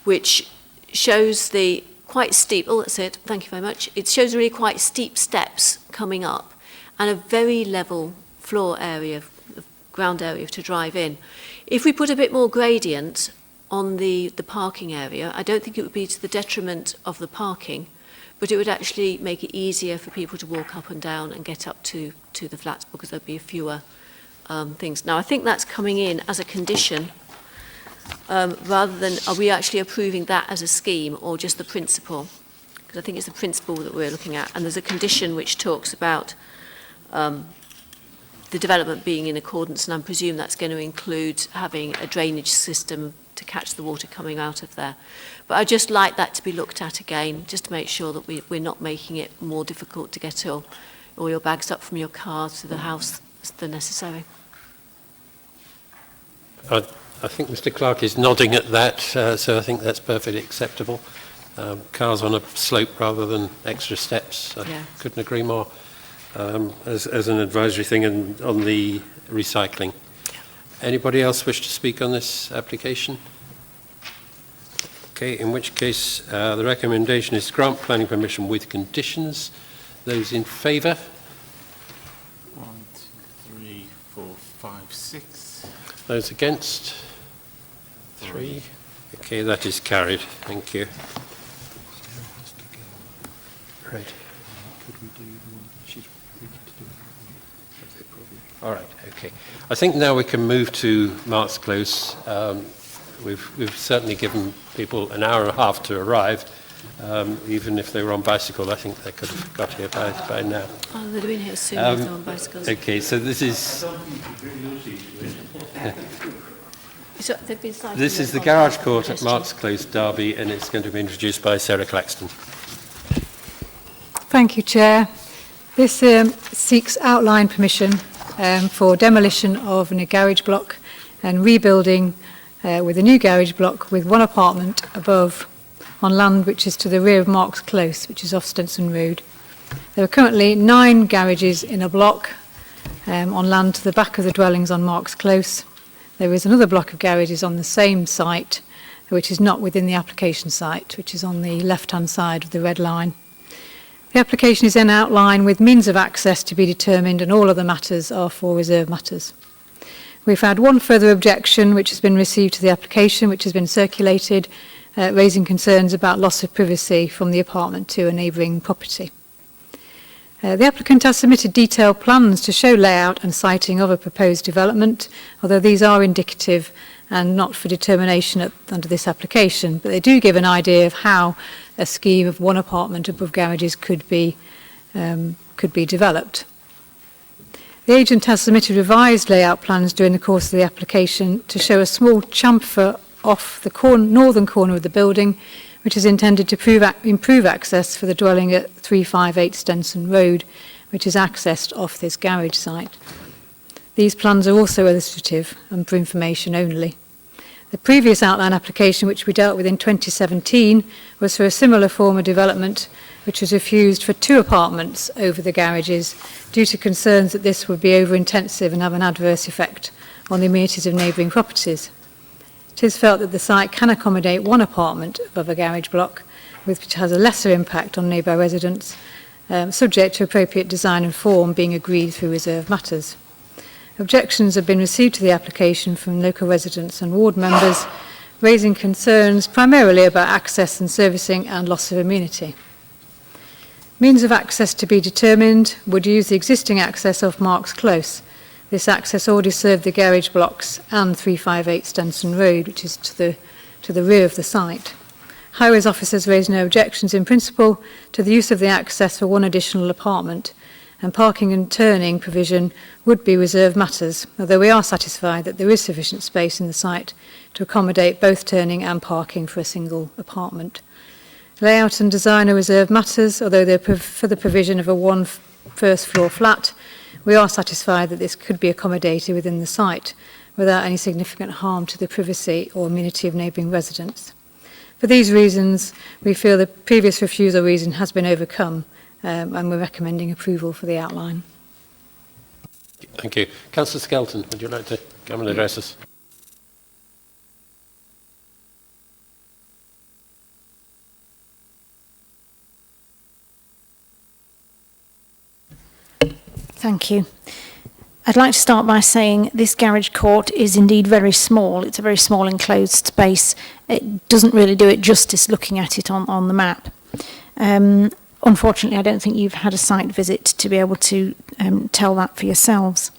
[SPEAKER 7] which shows the quite steep, oh that's it, thank you very much, it shows really quite steep steps coming up and a very level floor area, ground area to drive in. If we put a bit more gradient on the parking area, I don't think it would be to the detriment of the parking, but it would actually make it easier for people to walk up and down and get up to the flats, because there'd be fewer things. Now, I think that's coming in as a condition, rather than, are we actually approving that as a scheme or just the principle? Because I think it's the principle that we're looking at, and there's a condition which talks about the development being in accordance, and I presume that's going to include having a drainage system to catch the water coming out of there. But I'd just like that to be looked at again, just to make sure that we're not making it more difficult to get all your bags up from your car to the house than necessary.
[SPEAKER 1] I think Mr. Clark is nodding at that, so I think that's perfectly acceptable. Cars on a slope rather than extra steps. I
[SPEAKER 7] Yeah.
[SPEAKER 1] couldn't agree more. As an advisory thing and on the recycling. Anybody else wish to speak on this application? Okay, in which case the recommendation is to grant planning permission with conditions. Those in favour?
[SPEAKER 17] 1, 2, 3, 4, 5, 6.
[SPEAKER 1] Those against? 3. Okay, that is carried. Thank you. Right. All right, okay. I think now we can move to Mark's Close. We've certainly given people an hour and a half to arrive. Even if they were on bicycle, I think they could have got here by now.
[SPEAKER 7] Oh, they'd have been here soon if they were on bicycles.
[SPEAKER 1] Okay, so this is
[SPEAKER 7] So they've been cycling
[SPEAKER 1] this is the
[SPEAKER 7] on
[SPEAKER 1] garage court at
[SPEAKER 7] pedestrian.
[SPEAKER 1] Mark's Close, Derby, and it's going to be introduced by Sarah Claxton.
[SPEAKER 18] Thank you, Chair. This seeks outline permission for demolition of a garage block and rebuilding with a new garage block with one apartment above on land which is to the rear of Mark's Close, which is off Stenson Road. There are currently 9 garages in a block on land to the back of the dwellings on Mark's Close. There is another block of garages on the same site, which is not within the application site, which is on the left-hand side of the red line. The application is then outlined with means of access to be determined, and all other matters are for reserve matters. We've had one further objection which has been received to the application, which has been circulated, raising concerns about loss of privacy from the apartment to a neighbouring property. The applicant has submitted detailed plans to show layout and siting of a proposed development, although these are indicative and not for determination under this application, but they do give an idea of how a scheme of one apartment above garages could be developed. The agent has submitted revised layout plans during the course of the application to show a small chamfer off the northern corner of the building, which is intended to improve access for the dwelling at 358 Stenson Road, which is accessed off this garage site. These plans are also illustrative and for information only. The previous outline application, which we dealt with in 2017, was for a similar form of development, which was refused for 2 apartments over the garages due to concerns that this would be over-intensive and have an adverse effect on the amenities of neighbouring properties. It is felt that the site can accommodate 1 apartment above a garage block, which has a lesser impact on nearby residents, subject to appropriate design and form being agreed through reserve matters. Objections have been received to the application from local residents and ward members, raising concerns primarily about access and servicing and loss of amenity. Means of access to be determined would use the existing access off Mark's Close. This access already served the garage blocks and 358 Stenson Road, which is to the rear of the site. Highways officers raised no objections in principle to the use of the access for 1 additional apartment, and parking and turning provision would be reserved matters, although we are satisfied that there is sufficient space in the site to accommodate both turning and parking for a single apartment. Layout and design are reserved matters, although they're for the provision of a 1 first floor flat. We are satisfied that this could be accommodated within the site without any significant harm to the privacy or amenity of neighbouring residents. For these reasons, we feel the previous refusal reason has been overcome, and we're recommending approval for the outline.
[SPEAKER 1] Thank you. Councillor Skelton, would you like to come and address us?
[SPEAKER 21] Thank you. I'd like to start by saying this garage court is indeed very small. It's a very small enclosed space. It doesn't really do it justice looking at it on the map. Unfortunately, I don't think you've had a site visit to be able to tell that for yourselves.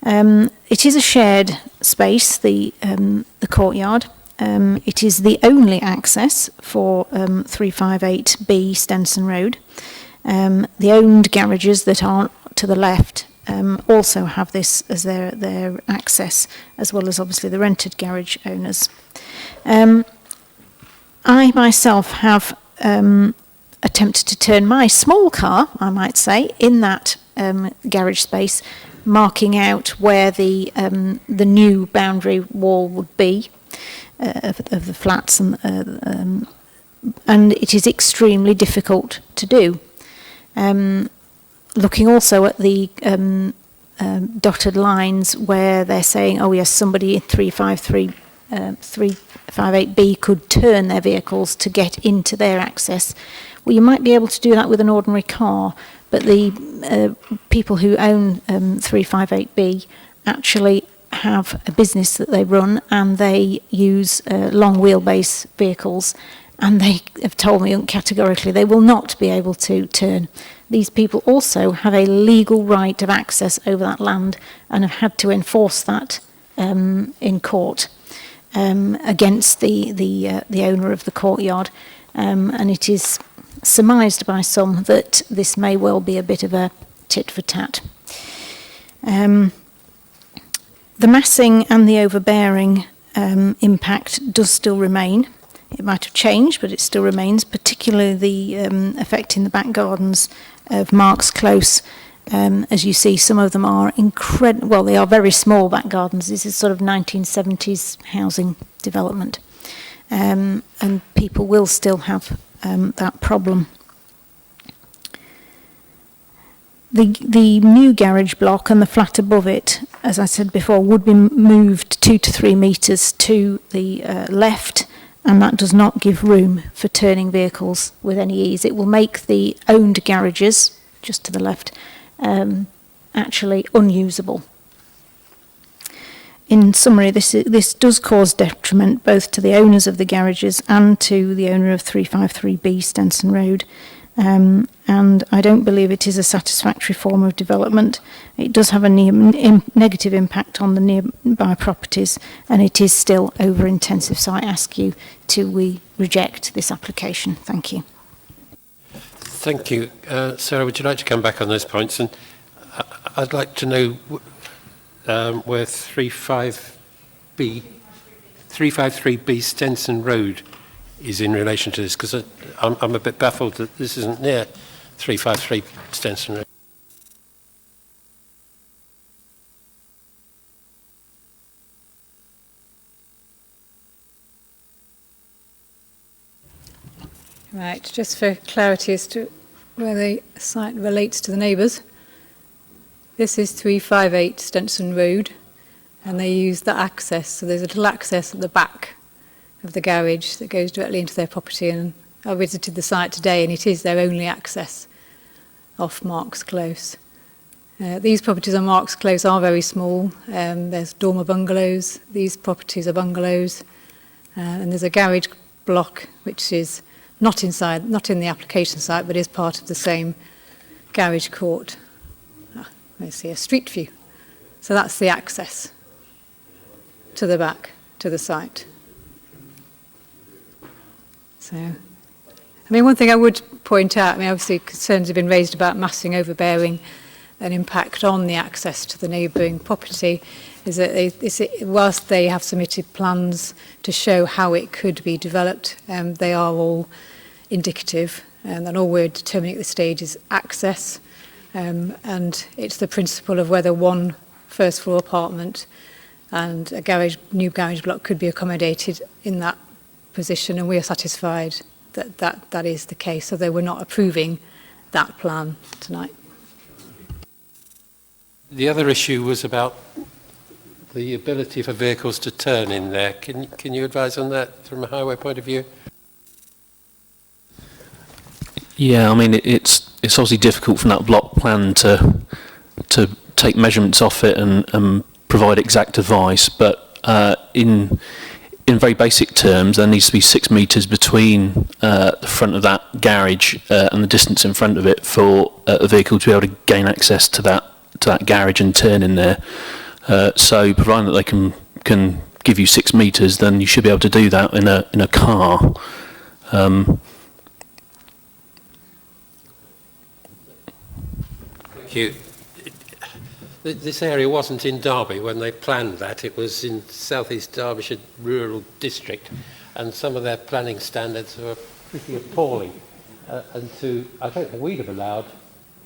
[SPEAKER 21] It is a shared space, the courtyard. It is the only access for 358B Stenson Road. The owned garages that aren't to the left also have this as their access, as well as obviously the rented garage owners. I myself have attempted to turn my small car, I might say, in that garage space, marking out where the new boundary wall would be of the flats and and it is extremely difficult to do. Looking also at the dotted lines where they're saying, oh yes, somebody in 358B could turn their vehicles to get into their access. Well, you might be able to do that with an ordinary car, but the people who own 358B actually have a business that they run, and they use long wheelbase vehicles, and they have told me categorically they will not be able to turn. These people also have a legal right of access over that land and have had to enforce that in court against the owner of the courtyard, and it is surmised by some that this may well be a bit of a tit for tat. The massing and the overbearing impact does still remain. It might have changed, but it still remains, particularly the affecting the back gardens of Marks Close. As you see, some of them are incredible. Well, they are very small back gardens. This is sort of 1970s housing development. And people will still have that problem. The new garage block and the flat above it, as I said before, would be moved 2 to 3 metres to the left, and that does not give room for turning vehicles with any ease. It will make the owned garages, just to the left, actually unusable. In summary, this does cause detriment both to the owners of the garages and to the owner of 353B Stenson Road. And I don't believe it is a satisfactory form of development. It does have a negative impact on the nearby properties, and it is still over-intensive. So I ask you to reject this application. Thank you.
[SPEAKER 1] Thank you. Sarah, would you like to come back on those points? And I'd like to know where 353B Stenson Road is in relation to this, because I'm a bit baffled that this isn't near 353 Stenson Road.
[SPEAKER 18] Right, just for clarity as to where the site relates to the neighbours. This is 358 Stenson Road, and they use the access. So there's a little access at the back of the garage that goes directly into their property, and I visited the site today, and it is their only access off Marks Close. These properties on Marks Close are very small. There's dormer bungalows. These properties are bungalows, and there's a garage block which is not in the application site, but is part of the same garage court. Let's see a street view. So that's the access to the back, to the site. So, I mean, one thing I would point out, I mean, obviously concerns have been raised about massing, overbearing, an impact on the access to the neighbouring property, is that whilst they have submitted plans to show how it could be developed, they are all indicative, and all we're determining at this stage is access, and it's the principle of whether one first floor apartment and a new garage block could be accommodated in that position, and we are satisfied that is the case, so they were not approving that plan tonight.
[SPEAKER 1] The other issue was about the ability for vehicles to turn in there. Can you advise on that from a highway point of view?
[SPEAKER 20] Yeah, I mean, it's obviously difficult from that block plan to take measurements off it and provide exact advice, but in very basic terms, there needs to be 6 metres between the front of that garage and the distance in front of it for a vehicle to be able to gain access to that garage and turn in there. So, providing that they can give you 6 metres, then you should be able to do that in a car.
[SPEAKER 1] Thank you. This area wasn't in Derby when they planned that. It was in South East Derbyshire Rural District, and some of their planning standards were pretty appalling. I don't think we'd have allowed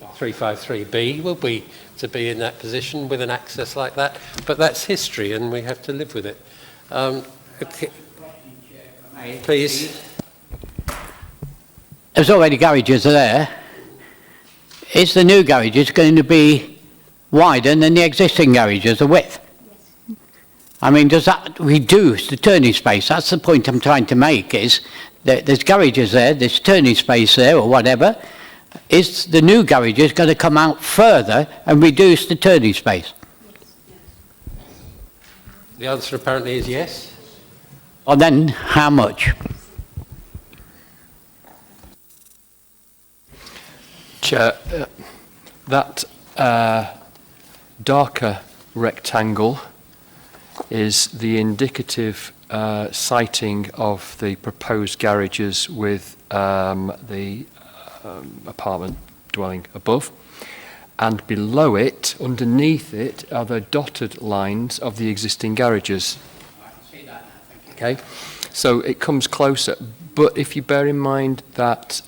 [SPEAKER 1] 353B, will we, to be in that position with an access like that? But that's history, and we have to live with it. Okay. Please.
[SPEAKER 14] there's already garages there. Is the new garages going to be wider than the existing garages, the width? I mean, does that reduce the turning space? That's the point I'm trying to make, is that there's garages there, there's turning space there or whatever. Is the new garages going to come out further and reduce the turning space?
[SPEAKER 1] The answer apparently is yes.
[SPEAKER 14] Or then how much?
[SPEAKER 3] Chair, that darker rectangle is the indicative siting of the proposed garages with the apartment dwelling above, and below it, underneath it, are the dotted lines of the existing garages. Okay, so it comes closer, but if you bear in mind that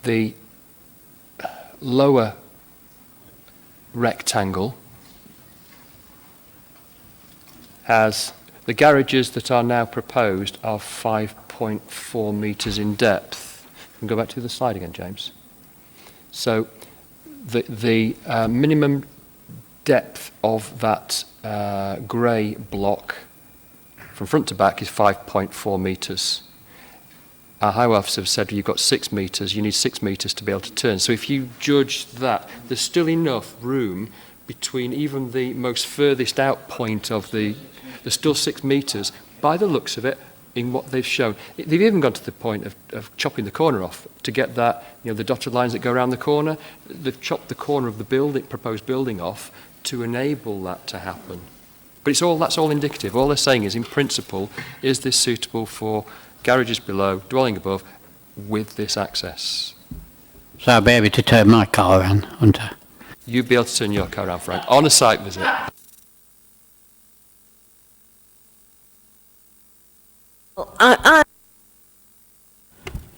[SPEAKER 3] the lower rectangle has the garages that are now proposed are 5.4 metres in depth. You can go back to the slide again, James. So the minimum depth of that grey block from front to back is 5.4 metres. Our highway officer have said you've got 6 metres, you need 6 metres to be able to turn. So if you judge that, there's still enough room between even the most furthest out point of there's still 6 metres, by the looks of it, in what they've shown. They've even gone to the point of chopping the corner off to get that, the dotted lines that go around the corner. They've chopped the corner of the proposed building off to enable that to happen. But that's all indicative. All they're saying is, in principle, is this suitable for garages below, dwelling above, with this access?
[SPEAKER 14] So I'll be able to turn my car around, won't I?
[SPEAKER 3] You'll be able to turn your car around, Frank, on a site visit.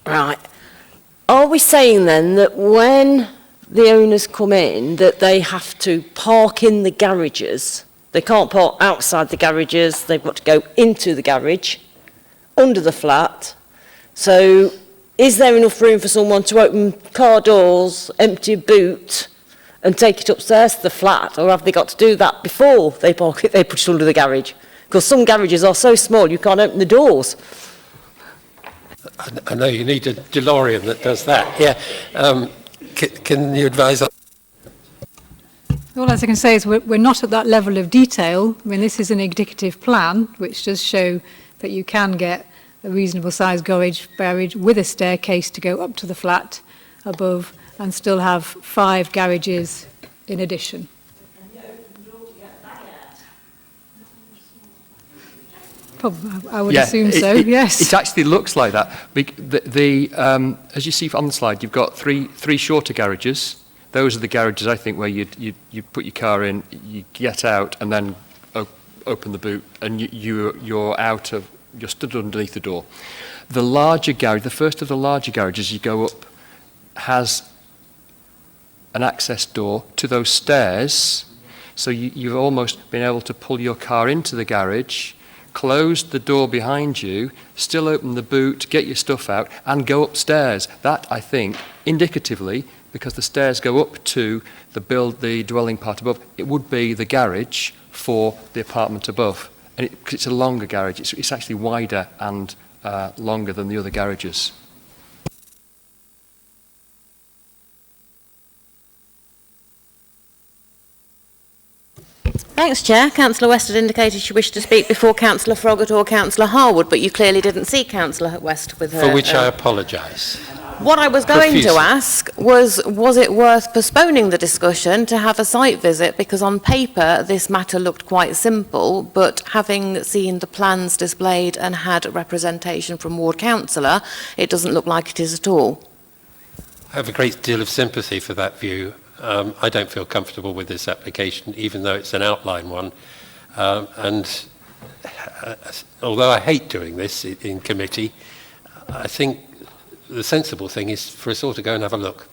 [SPEAKER 8] Right. Are we saying then that when the owners come in, that they have to park in the garages? They can't park outside the garages, they've got to go into the garage, under the flat. So is there enough room for someone to open car doors, empty a boot, and take it upstairs to the flat? Or have they got to do that before they park it, they put it under the garage? Because some garages are so small you can't open the doors.
[SPEAKER 1] I know you need a DeLorean that does that. Yeah. Can you advise on?
[SPEAKER 18] All I can say is we're not at that level of detail. I mean, this is an indicative plan, which does show that you can get a reasonable sized garage with a staircase to go up to the flat above and still have 5 garages in addition. I would assume so, yes.
[SPEAKER 3] It actually looks like that. As you see on the slide, you've got three shorter garages. Those are the garages, I think, where you put your car in, you get out, and then open the boot, and you're stood underneath the door. The larger garage, the first of the larger garages you go up, has an access door to those stairs, so you've almost been able to pull your car into the garage, close the door behind you, still open the boot, get your stuff out, and go upstairs. That, I think, indicatively, because the stairs go up to the dwelling part above, it would be the garage for the apartment above. And it's a longer garage. It's actually wider and longer than the other garages.
[SPEAKER 9] Thanks, Chair. Councillor West had indicated she wished to speak before Councillor Froggatt or Councillor Harwood, but you clearly didn't see Councillor West with her.
[SPEAKER 1] For which I apologise.
[SPEAKER 9] What I was going to ask was it worth postponing the discussion to have a site visit? Because on paper, this matter looked quite simple, but having seen the plans displayed and had representation from Ward Councillor, it doesn't look like it is at all.
[SPEAKER 1] I have a great deal of sympathy for that view. I don't feel comfortable with this application, even though it's an outline one. And although I hate doing this in committee, I think the sensible thing is for us all to go and have a look,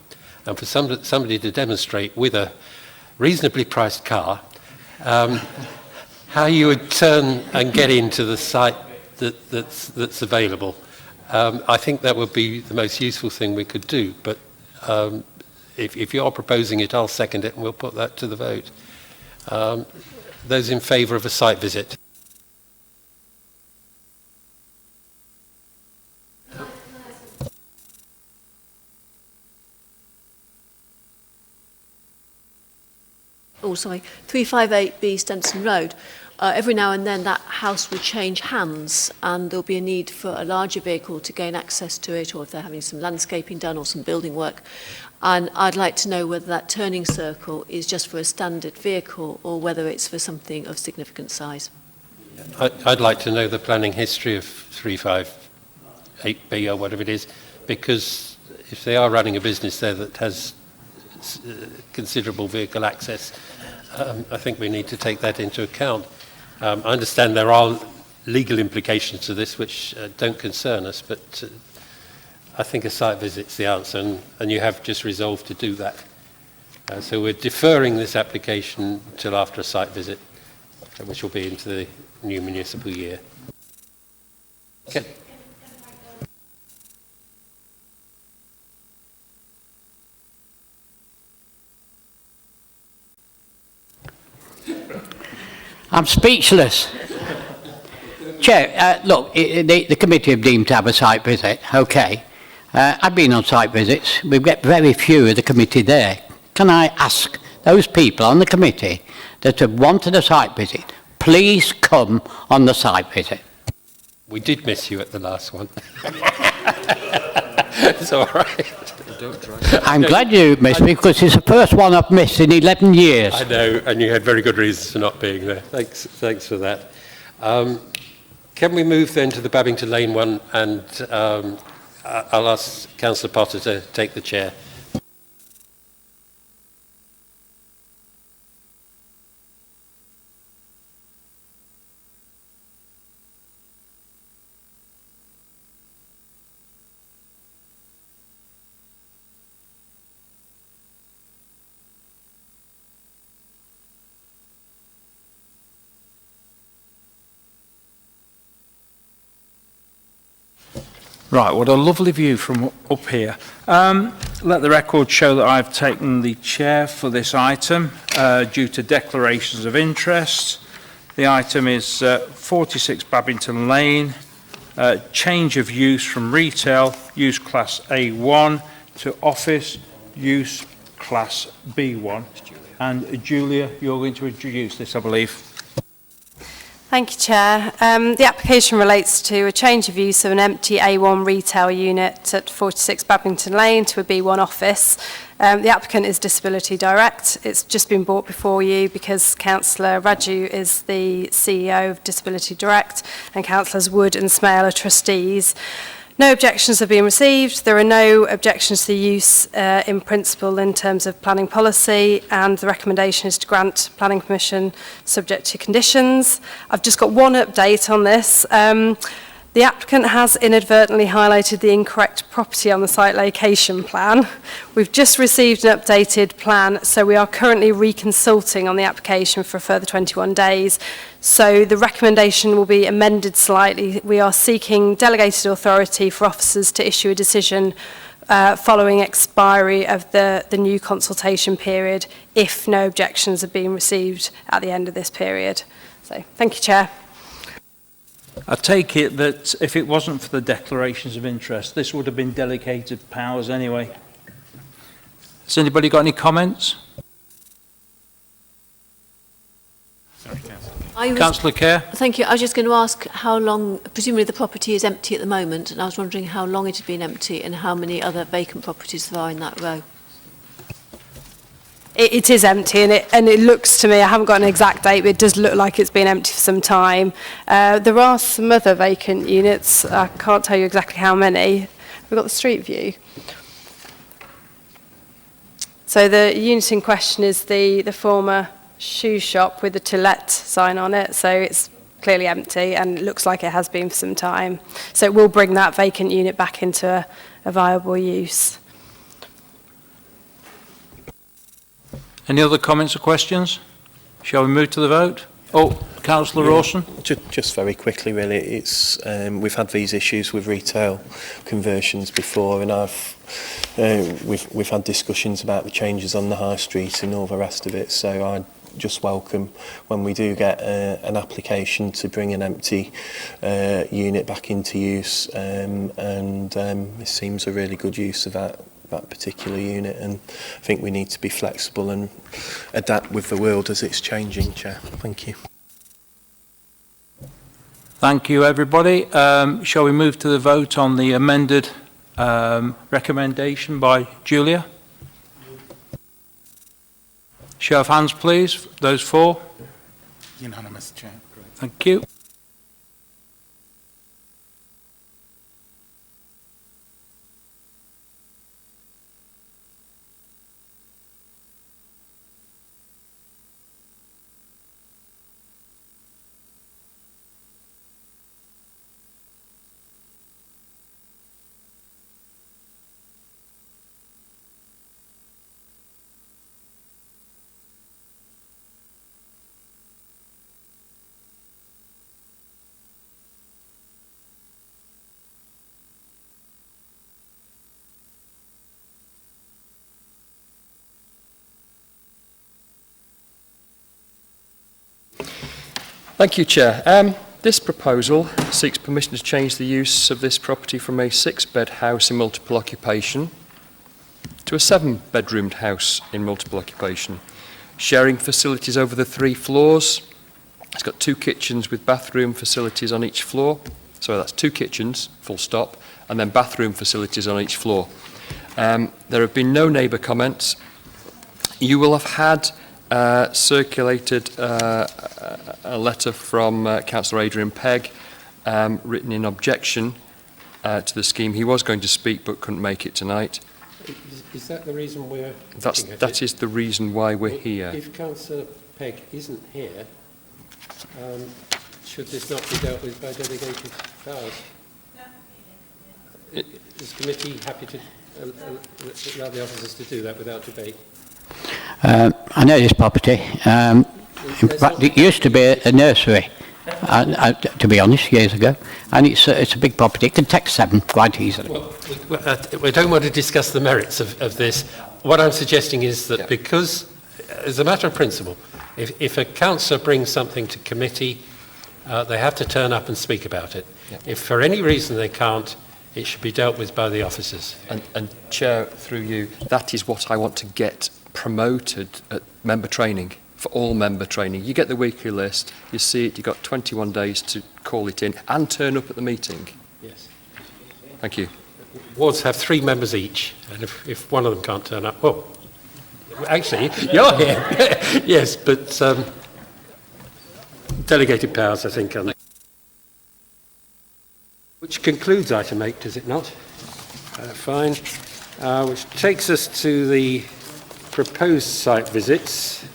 [SPEAKER 1] and for somebody to demonstrate with a reasonably priced car how you would turn and get into the site that's available. I think that would be the most useful thing we could do, but if you're proposing it, I'll second it and we'll put that to the vote. Those in favour of a site visit?
[SPEAKER 7] Oh, sorry, 358B Stenson Road. Every now and then that house will change hands and there'll be a need for a larger vehicle to gain access to it, or if they're having some landscaping done or some building work. And I'd like to know whether that turning circle is just for a standard vehicle or whether it's for something of significant size.
[SPEAKER 1] I'd like to know the planning history of 358B or whatever it is, because if they are running a business there that has considerable vehicle access, I think we need to take that into account. I understand there are legal implications to this which don't concern us, but I think a site visit's the answer, and you have just resolved to do that. So we're deferring this application till after a site visit, which will be into the new municipal year. Okay.
[SPEAKER 14] I'm speechless. Chair, look, the committee have deemed to have a site visit, okay. I've been on site visits. We've got very few of the committee there. Can I ask those people on the committee that have wanted a site visit, please come on the site visit?
[SPEAKER 1] We did miss you at the last one. It's all right.
[SPEAKER 14] I'm glad you missed me because it's the first one I've missed in 11 years.
[SPEAKER 1] I know, and you had very good reasons for not being there. Thanks for that. Can we move then to the Babington Lane one, and I'll ask Councillor Potter to take the chair.
[SPEAKER 5] Right, what a lovely view from up here. Let the record show that I've taken the chair for this item due to declarations of interest. The item is 46 Babington Lane, change of use from retail, use class A1 to office, use class B1. And Julia, you're going to introduce this, I believe.
[SPEAKER 11] Thank you, Chair. The application relates to a change of use of an empty A1 retail unit at 46 Babington Lane to a B1 office. The applicant is Disability Direct. It's just been brought before you because Councillor Raju is the CEO of Disability Direct and Councillors Wood and Smale are trustees. No objections have been received. There are no objections to the use in principle in terms of planning policy, and the recommendation is to grant planning permission subject to conditions. I've just got one update on this. The applicant has inadvertently highlighted the incorrect property on the site location plan. We've just received an updated plan, so we are currently reconsulting on the application for a further 21 days. So the recommendation will be amended slightly. We are seeking delegated authority for officers to issue a decision following expiry of the new consultation period if no objections have been received at the end of this period. So thank you, Chair.
[SPEAKER 5] I take it that if it wasn't for the declarations of interest, this would have been delegated powers anyway. Has anybody got any comments? Councillor Kerr.
[SPEAKER 7] Thank you. I was just going to ask how long, presumably the property is empty at the moment, and I was wondering how long it had been empty and how many other vacant properties there are in that row.
[SPEAKER 11] It is empty, and it looks to me, I haven't got an exact date, but it does look like it's been empty for some time. There are some other vacant units. I can't tell you exactly how many. We've got the street view. So the unit in question is the former shoe shop with the to let sign on it. So it's clearly empty and it looks like it has been for some time. So it will bring that vacant unit back into a viable use.
[SPEAKER 5] Any other comments or questions? Shall we move to the vote? Oh, Councillor Rawson.
[SPEAKER 4] Just very quickly, really, it's we've had these issues with retail conversions before, and we've had discussions about the changes on the high street and all the rest of it. So I just welcome when we do get an application to bring an empty unit back into use, and it seems a really good use of that particular unit, and I think we need to be flexible and adapt with the world as it's changing, Chair. Thank you.
[SPEAKER 5] Thank you, everybody. Shall we move to the vote on the amended recommendation by Julia? Show of hands, please. Those for?
[SPEAKER 16] Unanimous, Chair.
[SPEAKER 5] Thank you.
[SPEAKER 3] Thank you, Chair. This proposal seeks permission to change the use of this property from a 6-bed house in multiple occupation to a 7-bedroomed house in multiple occupation, sharing facilities over the 3 floors. It's got 2 kitchens with bathroom facilities on each floor. So that's 2 kitchens, full stop, and then bathroom facilities on each floor. There have been no neighbour comments. You will have had circulated a letter from Councillor Adrian Pegg written in objection to the scheme. He was going to speak but couldn't make it tonight.
[SPEAKER 1] Is that the reason we're...
[SPEAKER 3] That is the reason why we're here.
[SPEAKER 1] If Councillor Pegg isn't here, should this not be dealt with by delegated powers? Is the committee happy to allow the officers to do that without debate?
[SPEAKER 14] I know this property. In fact, it used to be a nursery, to be honest, years ago. And it's a big property. It can take 7 quite easily.
[SPEAKER 1] Well, we don't want to discuss the merits of this. What I'm suggesting is that because, as a matter of principle, if a councillor brings something to committee, they have to turn up and speak about it. If for any reason they can't, it should be dealt with by the officers.
[SPEAKER 3] And Chair, through you, that is what I want to get promoted at member training, for all member training. You get the weekly list, you see it, you've got 21 days to call it in and turn up at the meeting.
[SPEAKER 1] Yes.
[SPEAKER 3] Thank you.
[SPEAKER 1] Wards have 3 members each, and if one of them can't turn up, well, actually, you're here. Yes, but delegated powers, I think, are... Which concludes item 8, does it not? Fine. Which takes us to the proposed site visits.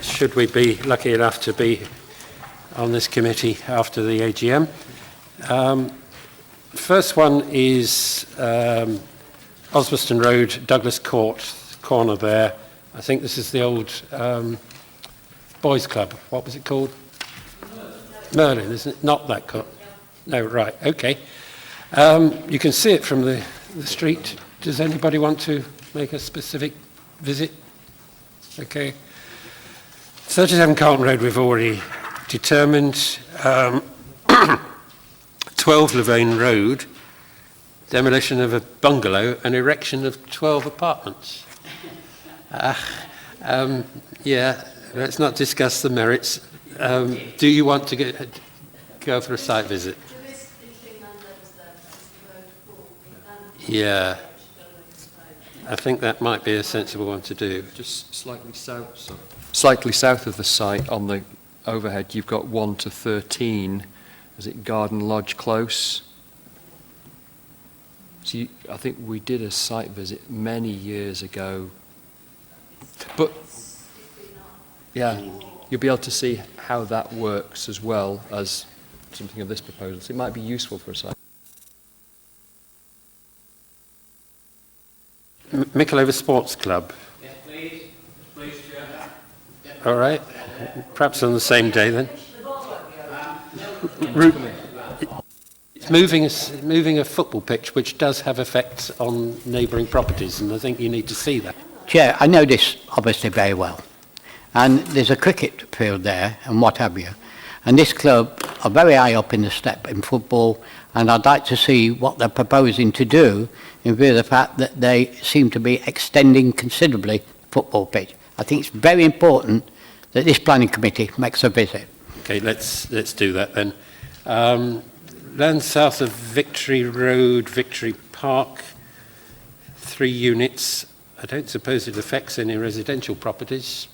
[SPEAKER 1] Should we be lucky enough to be on this committee after the AGM. First one is Osbaston Road, Douglas Court, corner there. I think this is the old boys' club. What was it called? Merlin, isn't it? Not that court. No, right, okay. You can see it from the street. Does anybody want to make a specific visit? Okay. 37 Carleton Road we've already determined. 12 Louvain Road, demolition of a bungalow and erection of 12 apartments. Yeah, let's not discuss the merits. Do you want to go for a site visit? Yeah, I think that might be a sensible one to do.
[SPEAKER 3] Just slightly south of the site on the overhead, you've got 1 to 13. Is it Garden Lodge Close? So I think we did a site visit many years ago. But yeah, you'll be able to see how that works as well as something of this proposal. So it might be useful for a site.
[SPEAKER 1] Micklova Sports Club.
[SPEAKER 5] Yes, please. Please, Chair.
[SPEAKER 1] All right. Perhaps on the same day then. It's moving a football pitch which does have effects on neighbouring properties, and I think you need to see that.
[SPEAKER 14] Chair, I know this obviously very well. And there's a cricket field there and what have you. And this club are very high up in the step in football, and I'd like to see what they're proposing to do in view of the fact that they seem to be extending considerably the football pitch. I think it's very important that this planning committee makes a visit.
[SPEAKER 1] Okay, let's do that then. Land south of Victory Road, Victory Park, 3 units. I don't suppose it affects any residential properties.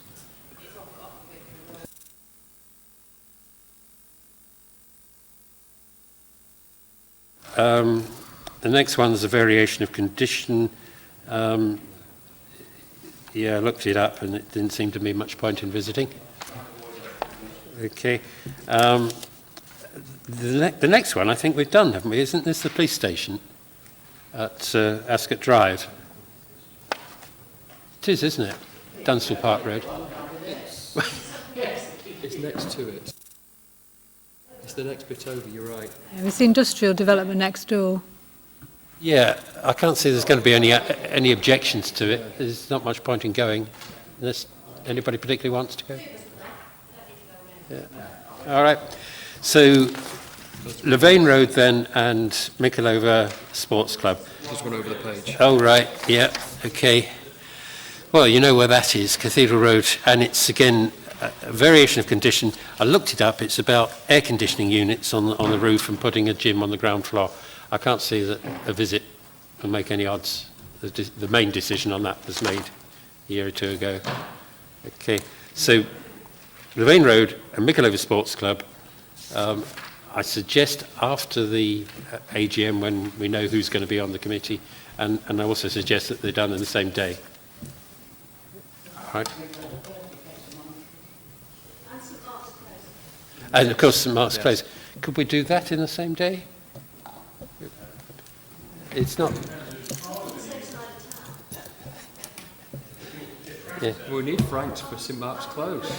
[SPEAKER 1] The next one is a variation of condition. Yeah, I looked it up and it didn't seem to me much point in visiting. Okay. The next one I think we've done, haven't we? Isn't this the police station at Ascot Drive? It is, isn't it? Dunstall Park Road.
[SPEAKER 3] It's next to it. It's the next bit over, you're right.
[SPEAKER 18] It's the industrial development next door.
[SPEAKER 1] Yeah, I can't see there's going to be any objections to it. There's not much point in going unless anybody particularly wants to go. Yeah. All right. So, Louvain Road then and Micklover Sports Club.
[SPEAKER 3] Just one over the page.
[SPEAKER 1] Oh, right. Yeah. Okay. Well, you know where that is, Cathedral Road, and it's again a variation of condition. I looked it up. It's about air conditioning units on the roof and putting a gym on the ground floor. I can't see that a visit will make any odds. The main decision on that was made a year or two ago. Okay. So, Louvain Road and Micklover Sports Club. I suggest after the AGM when we know who's going to be on the committee, and I also suggest that they're done on the same day. All right. And of course St Mark's Close. Could we do that in the same day? It's not... Yeah.
[SPEAKER 3] We need Franks for St Mark's Close.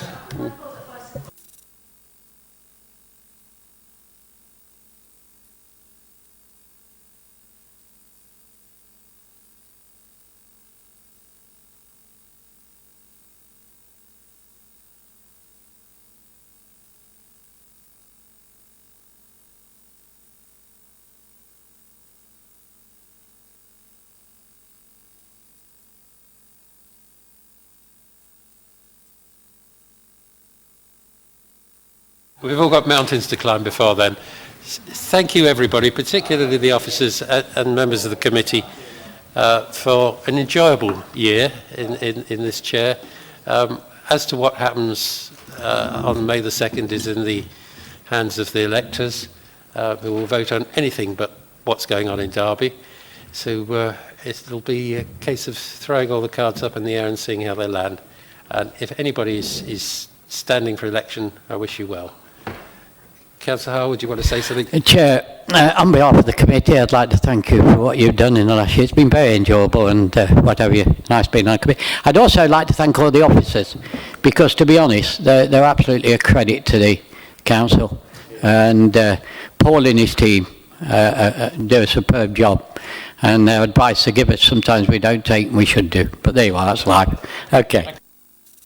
[SPEAKER 1] We've all got mountains to climb before then. Thank you, everybody, particularly the officers and members of the committee, for an enjoyable year in this chair. As to what happens on May the 2nd is in the hands of the electors, who will vote on anything but what's going on in Derby. So it'll be a case of throwing all the cards up in the air and seeing how they land. And if anybody is standing for election, I wish you well. Councillor Howell, would you want to say something?
[SPEAKER 14] Chair, on behalf of the committee, I'd like to thank you for what you've done in the last year. It's been very enjoyable and what have you, nice being on the committee. I'd also like to thank all the officers because, to be honest, they're absolutely a credit to the council. And Paul and his team do a superb job. And their advice they give us sometimes we don't take and we should do. But there you are, that's life. Okay.